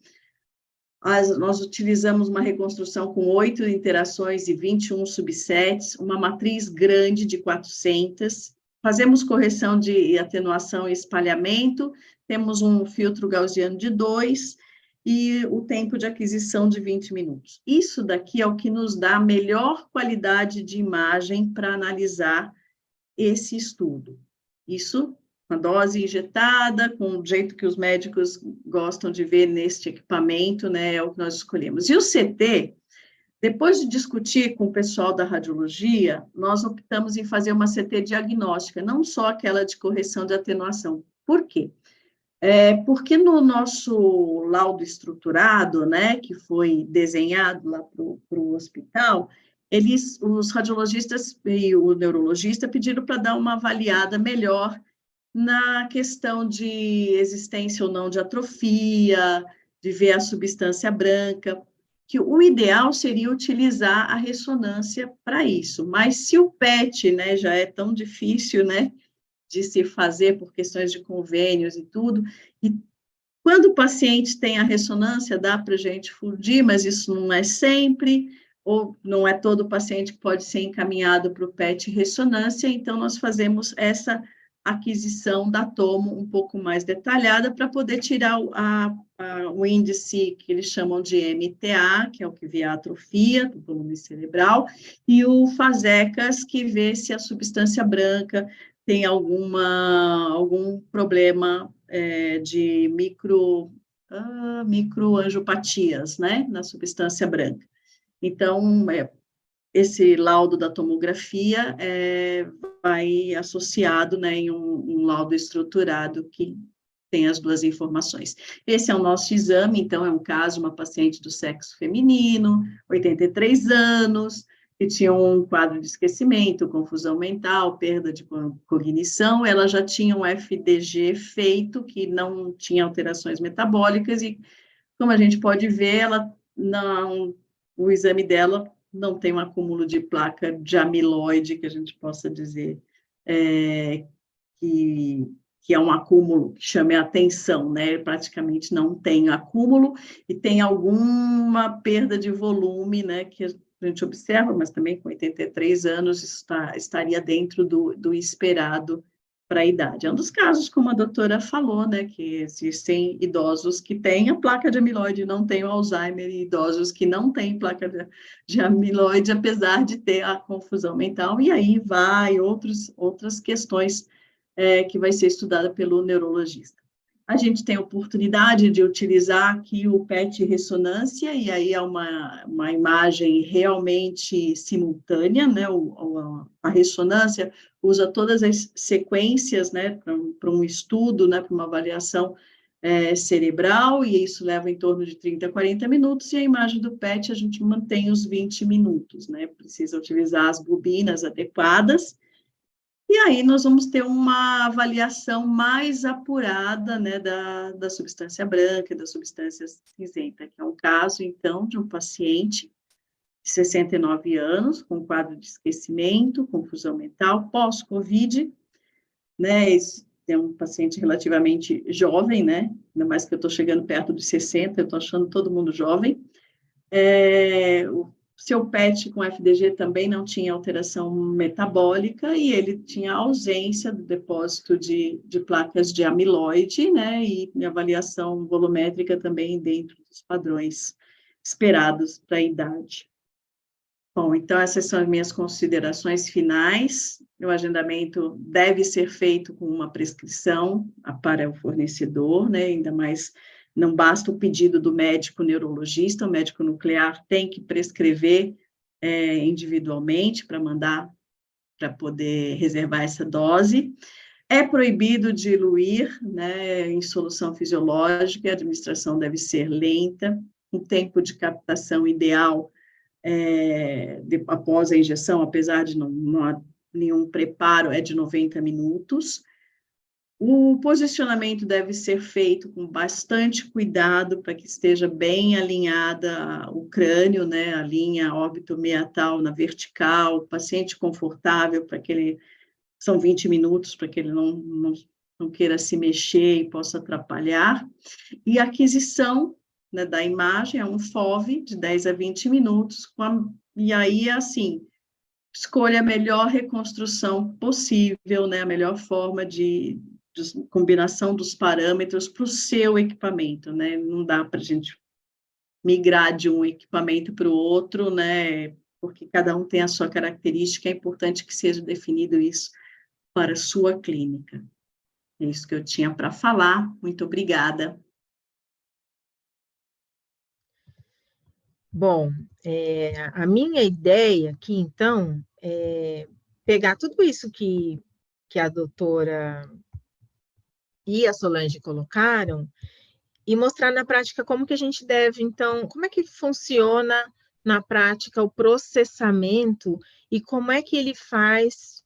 Nós utilizamos uma reconstrução com 8 interações e 21 subsets, uma matriz grande de 400, fazemos correção de atenuação e espalhamento, temos um filtro gaussiano de 2 e o tempo de aquisição de 20 minutos. Isso daqui é o que nos dá a melhor qualidade de imagem para analisar esse estudo. Isso com a dose injetada, com o jeito que os médicos gostam de ver neste equipamento, né, é o que nós escolhemos. E o CT, depois de discutir com o pessoal da radiologia, nós optamos em fazer uma CT diagnóstica, não só aquela de correção de atenuação. Por quê? Porque no nosso laudo estruturado, né, que foi desenhado lá para o hospital, os radiologistas e o neurologista pediram para dar uma avaliada melhor na questão de existência ou não de atrofia, de ver a substância branca, que o ideal seria utilizar a ressonância para isso, mas se o PET, né, já é tão difícil, né, de se fazer por questões de convênios e tudo, e quando o paciente tem a ressonância, dá para a gente fundir, mas isso não é sempre, ou não é todo paciente que pode ser encaminhado para o PET ressonância, então nós fazemos essa aquisição da tomo um pouco mais detalhada para poder tirar o índice que eles chamam de MTA, que é o que vê a atrofia do volume cerebral, e o FASECAS, que vê se a substância branca tem algum problema de microangiopatias, né, na substância branca. Então, esse laudo da tomografia vai associado, né, em um laudo estruturado que tem as duas informações. Esse é o nosso exame, então, é um caso, uma paciente do sexo feminino, 83 anos, que tinha um quadro de esquecimento, confusão mental, perda de cognição, ela já tinha um FDG feito, que não tinha alterações metabólicas, e como a gente pode ver, o exame dela não tem um acúmulo de placa de amiloide, que a gente possa dizer que é um acúmulo que chame a atenção, né? Praticamente não tem acúmulo, e tem alguma perda de volume, né? Que a gente observa, mas também com 83 anos, isso estaria dentro do esperado para a idade. É um dos casos, como a doutora falou, né, que existem idosos que têm a placa de amiloide e não têm o Alzheimer, e idosos que não têm placa de amiloide, apesar de ter a confusão mental, e aí vai outras questões que vai ser estudada pelo neurologista. A gente tem a oportunidade de utilizar aqui o PET ressonância, e aí é uma imagem realmente simultânea, né? A ressonância usa todas as sequências, né, para um estudo, né, para uma avaliação cerebral, e isso leva em torno de 30 a 40 minutos, e a imagem do PET a gente mantém os 20 minutos, né? Precisa utilizar as bobinas adequadas. E aí nós vamos ter uma avaliação mais apurada, né, da substância branca e da substância cinzenta, que é um caso, então, de um paciente de 69 anos, com quadro de esquecimento, confusão mental, pós-Covid, né, é um paciente relativamente jovem, né, ainda mais que eu estou chegando perto dos 60, eu estou achando todo mundo jovem. O seu PET com FDG também não tinha alteração metabólica, e ele tinha ausência do depósito de placas de amiloide, né, e avaliação volumétrica também dentro dos padrões esperados para a idade. Bom, então essas são as minhas considerações finais. O agendamento deve ser feito com uma prescrição para o fornecedor, né, ainda mais. Não basta o pedido do médico neurologista, o médico nuclear tem que prescrever individualmente para mandar, para poder reservar essa dose. É proibido diluir, né, em solução fisiológica, a administração deve ser lenta, o tempo de captação ideal após a injeção, apesar de não há nenhum preparo, é de 90 minutos. O posicionamento deve ser feito com bastante cuidado para que esteja bem alinhada o crânio, né, a linha órbito-meatal na vertical, o paciente confortável para que ele, são 20 minutos, para que ele não queira se mexer e possa atrapalhar. E a aquisição, né, da imagem é um FOV de 10 a 20 minutos, e aí, assim, escolha a melhor reconstrução possível, né, a melhor forma de combinação dos parâmetros para o seu equipamento, né? Não dá para a gente migrar de um equipamento para o outro, né? Porque cada um tem a sua característica, é importante que seja definido isso para a sua clínica. É isso que eu tinha para falar. Muito obrigada. Bom, a minha ideia aqui, então, é pegar tudo isso que a doutora e a Solange colocaram e mostrar na prática como que a gente deve, então, como é que funciona na prática o processamento e como é que ele faz,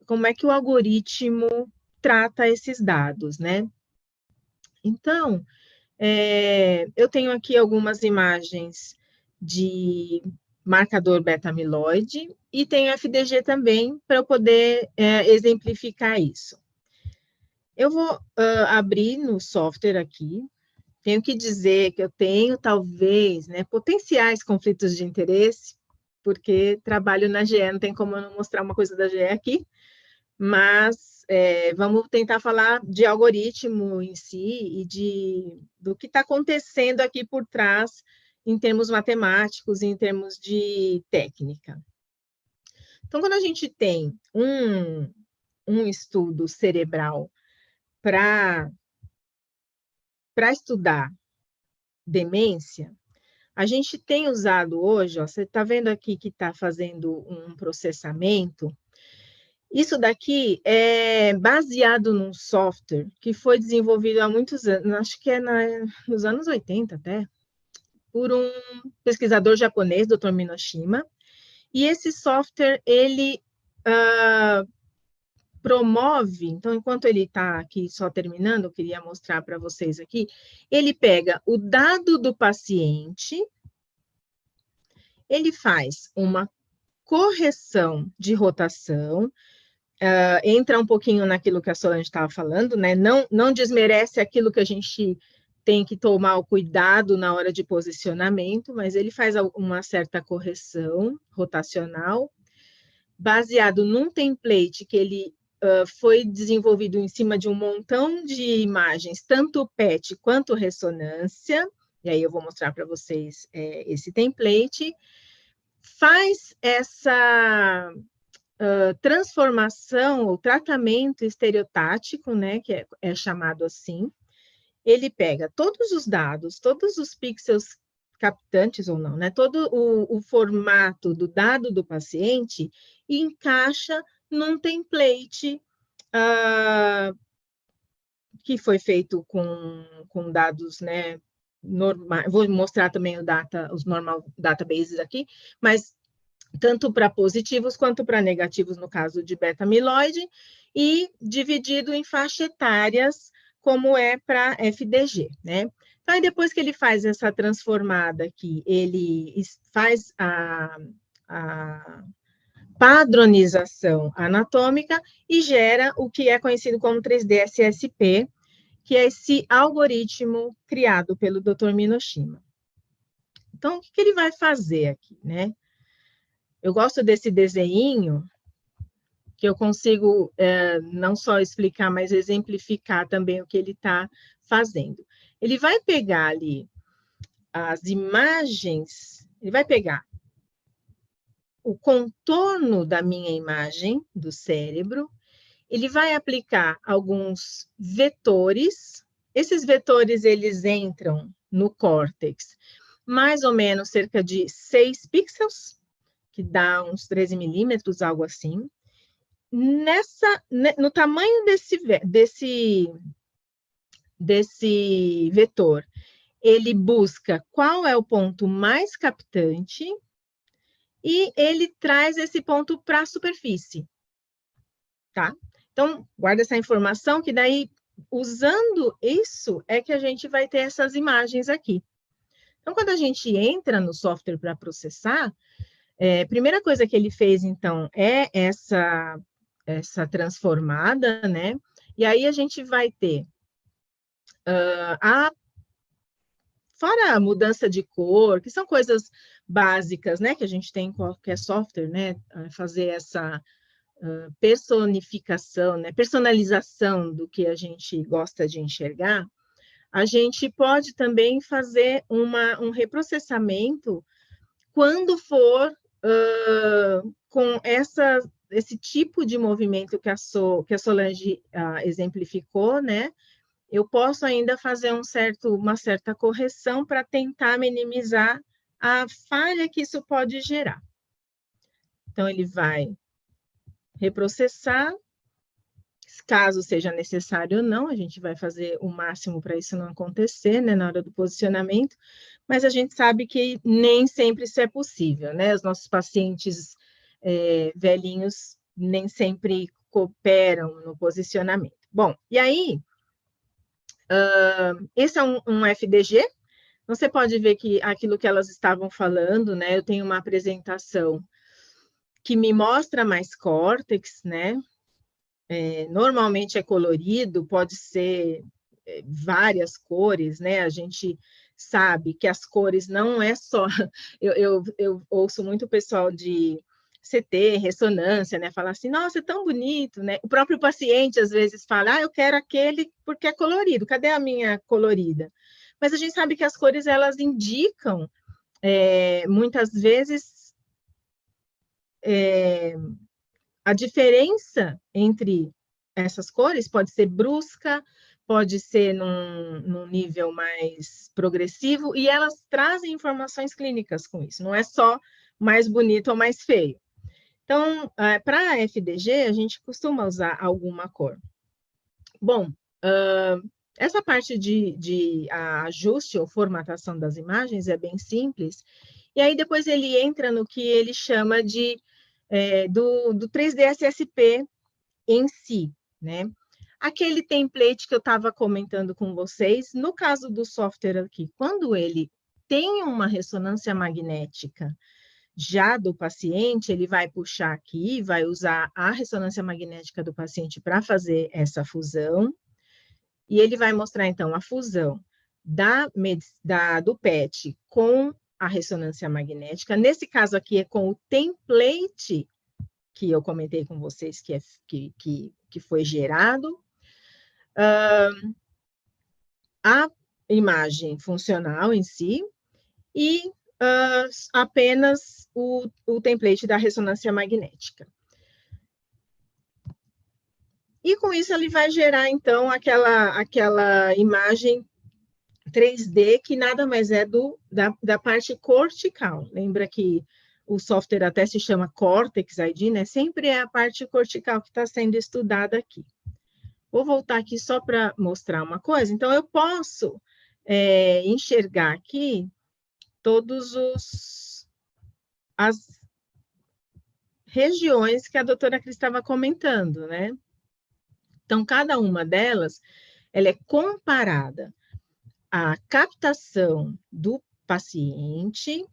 como é que o algoritmo trata esses dados, né? Então, eu tenho aqui algumas imagens de marcador beta-amiloide e tenho FDG também para eu poder exemplificar isso. Eu vou abrir no software aqui. Tenho que dizer que eu tenho, talvez, né, potenciais conflitos de interesse, porque trabalho na GE, não tem como eu não mostrar uma coisa da GE aqui, mas vamos tentar falar de algoritmo em si e do que está acontecendo aqui por trás, em termos matemáticos, em termos de técnica. Então, quando a gente tem um estudo cerebral para estudar demência, a gente tem usado hoje, ó, você está vendo aqui que está fazendo um processamento. Isso daqui é baseado num software que foi desenvolvido há muitos anos, acho que é nos anos 80 até, por um pesquisador japonês, Dr. Minoshima, e esse software, ele promove, então, enquanto ele está aqui só terminando, eu queria mostrar para vocês aqui, ele pega o dado do paciente, ele faz uma correção de rotação, entra um pouquinho naquilo que a Solange estava falando, né? Não desmerece aquilo que a gente tem que tomar o cuidado na hora de posicionamento, mas ele faz uma certa correção rotacional, baseado num template que ele foi desenvolvido em cima de um montão de imagens, tanto PET quanto ressonância, e aí eu vou mostrar para vocês esse template, faz essa transformação, o tratamento estereotático, né, que é chamado assim. Ele pega todos os dados, todos os pixels captantes ou não, né, todo o formato do dado do paciente e encaixa num template que foi feito com dados, né, normais. Vou mostrar também os normal databases aqui, mas tanto para positivos quanto para negativos, no caso de beta-amiloide, e dividido em faixas etárias, como é para FDG, né? Então, aí depois que ele faz essa transformada aqui, ele faz a padronização anatômica e gera o que é conhecido como 3D-SSP, que é esse algoritmo criado pelo Dr. Minoshima. Então, o que ele vai fazer aqui, né? Eu gosto desse desenho, que eu consigo não só explicar, mas exemplificar também o que ele está fazendo. Ele vai pegar ali as imagens, ele vai pegar o contorno da minha imagem do cérebro, ele vai aplicar alguns vetores, esses vetores eles entram no córtex, mais ou menos cerca de 6 pixels, que dá uns 13 milímetros, algo assim. No tamanho desse vetor, ele busca qual é o ponto mais captante e ele traz esse ponto para a superfície, tá? Então, guarda essa informação, que daí, usando isso, é que a gente vai ter essas imagens aqui. Então, quando a gente entra no software para processar, a primeira coisa que ele fez, então, é essa transformada, né? E aí a gente vai ter, fora a mudança de cor, que são coisas básicas, né? Que a gente tem em qualquer software, né? Fazer essa personificação, né? Personalização do que a gente gosta de enxergar. A gente pode também fazer um reprocessamento quando for com esse tipo de movimento que a Solange exemplificou, né? Eu posso ainda fazer uma certa correção para tentar minimizar a falha que isso pode gerar. Então, ele vai reprocessar, caso seja necessário ou não, a gente vai fazer o máximo para isso não acontecer, né, na hora do posicionamento, mas a gente sabe que nem sempre isso é possível, né? Os nossos pacientes velhinhos nem sempre cooperam no posicionamento. Bom, e aí, esse é um FDG, você pode ver que aquilo que elas estavam falando, né? Eu tenho uma apresentação que me mostra mais córtex, né? Normalmente é colorido, pode ser várias cores, né? A gente sabe que as cores não é só... Eu ouço muito o pessoal de CT, ressonância, né? Falar assim, nossa, é tão bonito, né? O próprio paciente, às vezes, fala, eu quero aquele porque é colorido, cadê a minha colorida? Mas a gente sabe que as cores, elas indicam, muitas vezes, a diferença entre essas cores pode ser brusca, pode ser num nível mais progressivo, e elas trazem informações clínicas com isso, não é só mais bonito ou mais feio. Então, para a FDG, a gente costuma usar alguma cor. Bom, essa parte de ajuste ou formatação das imagens é bem simples, e aí depois ele entra no que ele chama de do 3D SSP em si, né? Aquele template que eu estava comentando com vocês, no caso do software aqui, quando ele tem uma ressonância magnética já do paciente, ele vai puxar aqui, vai usar a ressonância magnética do paciente para fazer essa fusão, e ele vai mostrar, então, a fusão do PET com a ressonância magnética. Nesse caso aqui, é com o template que eu comentei com vocês, que foi gerado. A imagem funcional em si, e apenas o template da ressonância magnética. E com isso ele vai gerar, então, aquela imagem 3D, que nada mais é da parte cortical. Lembra que o software até se chama Cortex ID, né? Sempre é a parte cortical que está sendo estudada aqui. Vou voltar aqui só para mostrar uma coisa. Então, eu posso enxergar aqui todas as regiões que a doutora Cris estava comentando, né? Então, cada uma delas, ela é comparada à captação do paciente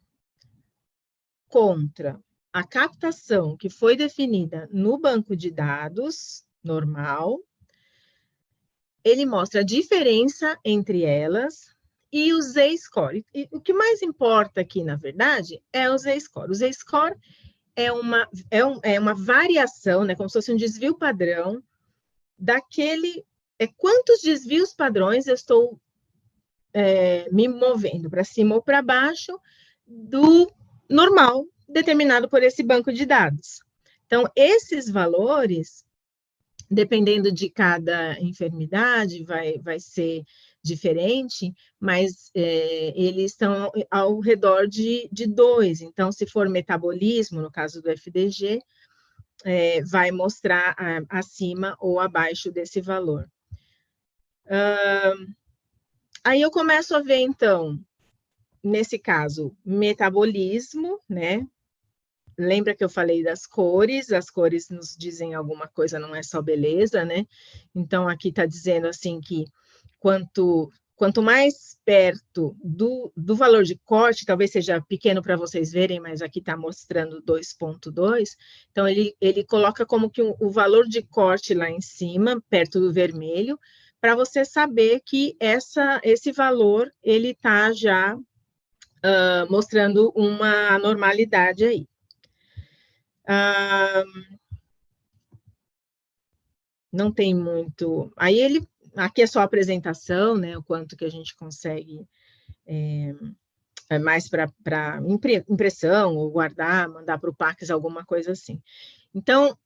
contra a captação que foi definida no banco de dados normal. Ele mostra a diferença entre elas e o Z-score. E o que mais importa aqui, na verdade, é o Z-score. O Z-score é uma variação, né, como se fosse um desvio padrão daquele... quantos desvios padrões eu estou me movendo para cima ou para baixo do normal, determinado por esse banco de dados. Então, esses valores, dependendo de cada enfermidade, vai ser diferente, mas eles estão ao redor de 2. Então, se for metabolismo, no caso do FDG, vai mostrar acima ou abaixo desse valor. Aí eu começo a ver, então, nesse caso, metabolismo, né? lembra que eu falei das cores? As cores nos dizem alguma coisa, não é só beleza, né? Então, aqui está dizendo assim que quanto mais perto do valor de corte, talvez seja pequeno para vocês verem, mas aqui está mostrando 2,2, então ele coloca como que o valor de corte lá em cima, perto do vermelho, para você saber que esse valor ele está já mostrando uma normalidade aí. Não tem muito. Aí aqui é só a apresentação, né? O quanto que a gente consegue mais para impressão, ou guardar, mandar para o Pax, alguma coisa assim. Então,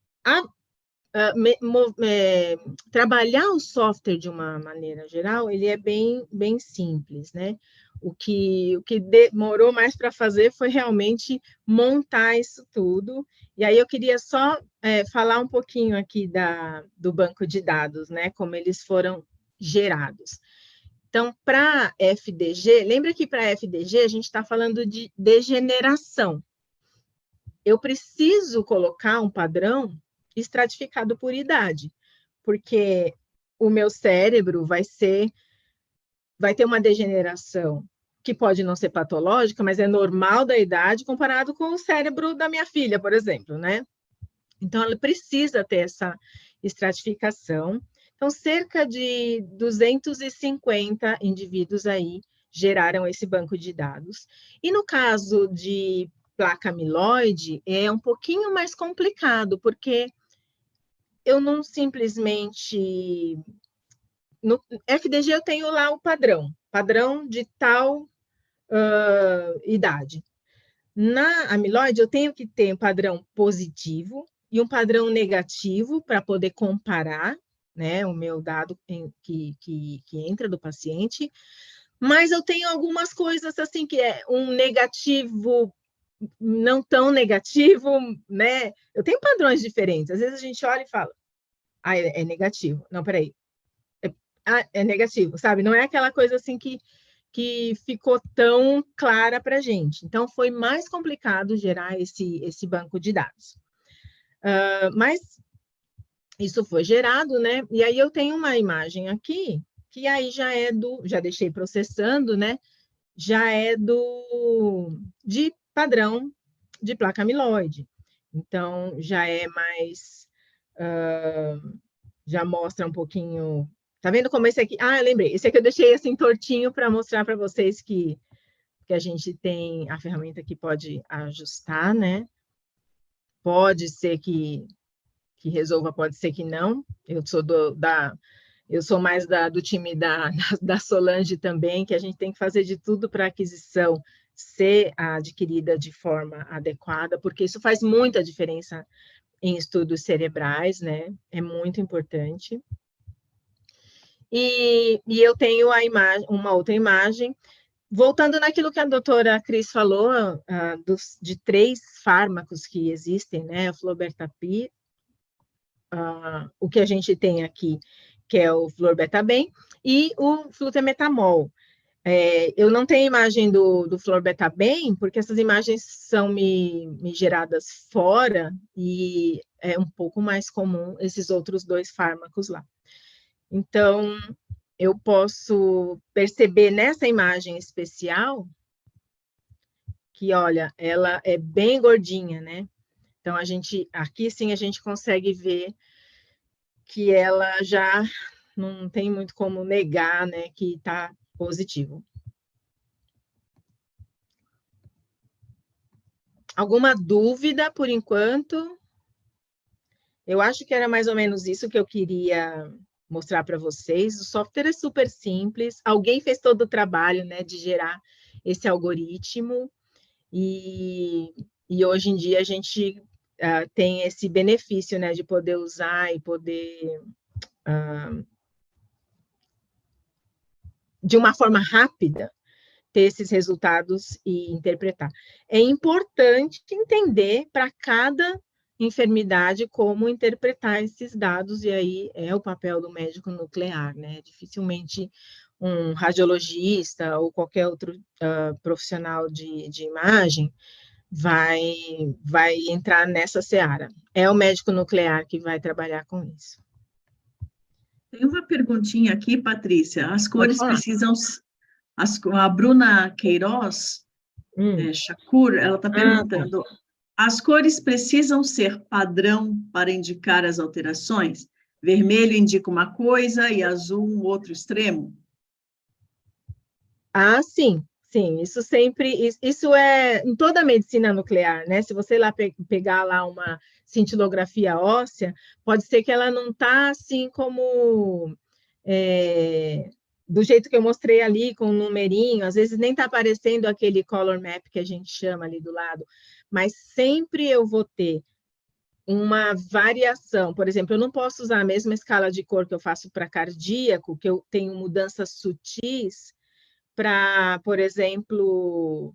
trabalhar o software de uma maneira geral, ele é bem simples, né? O que demorou mais para fazer foi realmente montar isso tudo. E aí eu queria só falar um pouquinho aqui do banco de dados, né? Como eles foram gerados. Então, para FDG, lembra que para FDG a gente está falando de degeneração. Eu preciso colocar um padrão estratificado por idade, porque o meu cérebro vai ter uma degeneração que pode não ser patológica, mas é normal da idade comparado com o cérebro da minha filha, por exemplo, né? Então, ela precisa ter essa estratificação. Então, cerca de 250 indivíduos aí geraram esse banco de dados. E no caso de placa amiloide, é um pouquinho mais complicado, porque eu não simplesmente... No FDG eu tenho lá o padrão de tal idade. Na amiloide, eu tenho que ter um padrão positivo e um padrão negativo para poder comparar, né, o meu dado que entra do paciente, mas eu tenho algumas coisas assim que é um negativo não tão negativo, né? Eu tenho padrões diferentes. Às vezes a gente olha e fala, é negativo. Não, peraí. É negativo, sabe? Não é aquela coisa assim que ficou tão clara para a gente. Então, foi mais complicado gerar esse banco de dados. Mas isso foi gerado, né? E aí eu tenho uma imagem aqui, que aí já deixei processando, né? Já é de padrão de placa amiloide. Então, já é mais... já mostra um pouquinho... Tá vendo como esse aqui... eu lembrei. Esse aqui eu deixei assim tortinho para mostrar para vocês que a gente tem a ferramenta que pode ajustar, né? Pode ser que resolva, pode ser que não. Eu sou mais do time da Solange também, que a gente tem que fazer de tudo para a aquisição ser adquirida de forma adequada, porque isso faz muita diferença em estudos cerebrais, né? É muito importante. E eu tenho uma outra imagem, voltando naquilo que a doutora Cris falou, de 3 fármacos que existem, né? O Florbetapi, o que a gente tem aqui, que é o Florbetabem, e o Flutemetamol. Eu não tenho imagem do Florbetabem, porque essas imagens são me geradas fora, e é um pouco mais comum esses outros 2 fármacos lá. Então, eu posso perceber nessa imagem especial que, olha, ela é bem gordinha, né? Então, aqui sim a gente consegue ver que ela já não tem muito como negar, né, que está positivo. Alguma dúvida por enquanto? Eu acho que era mais ou menos isso que eu queria mostrar para vocês. O software é super simples, alguém fez todo o trabalho, né, de gerar esse algoritmo, e hoje em dia a gente tem esse benefício, né, de poder usar e poder, de uma forma rápida, ter esses resultados e interpretar. É importante entender para cada enfermidade como interpretar esses dados, e aí é o papel do médico nuclear, né? Dificilmente um radiologista ou qualquer outro profissional de imagem vai entrar nessa seara. É o médico nuclear que vai trabalhar com isso. Tem uma perguntinha aqui, Patrícia. As Pode cores falar. precisam. A Bruna Queiroz, Shakur, ela está Tá. perguntando: as cores precisam ser padrão para indicar as alterações? Vermelho indica uma coisa e azul um outro extremo? Ah, sim, sim, isso sempre, isso é em toda a medicina nuclear, né? Se você lá pegar lá uma cintilografia óssea, pode ser que ela não tá assim como do jeito que eu mostrei ali, com um numerinho, às vezes nem tá aparecendo aquele color map que a gente chama ali do lado, mas sempre eu vou ter uma variação. Por exemplo, eu não posso usar a mesma escala de cor que eu faço para cardíaco, que eu tenho mudanças sutis, para, por exemplo,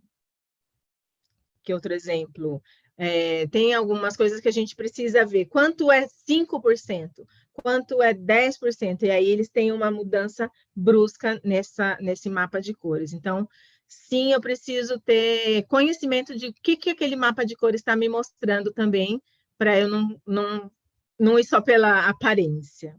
que outro exemplo? Tem algumas coisas que a gente precisa ver. Quanto é 5%? Quanto é 10%? E aí eles têm uma mudança brusca nesse mapa de cores. Então, sim, eu preciso ter conhecimento de o que aquele mapa de cores está me mostrando também, para eu não ir só pela aparência.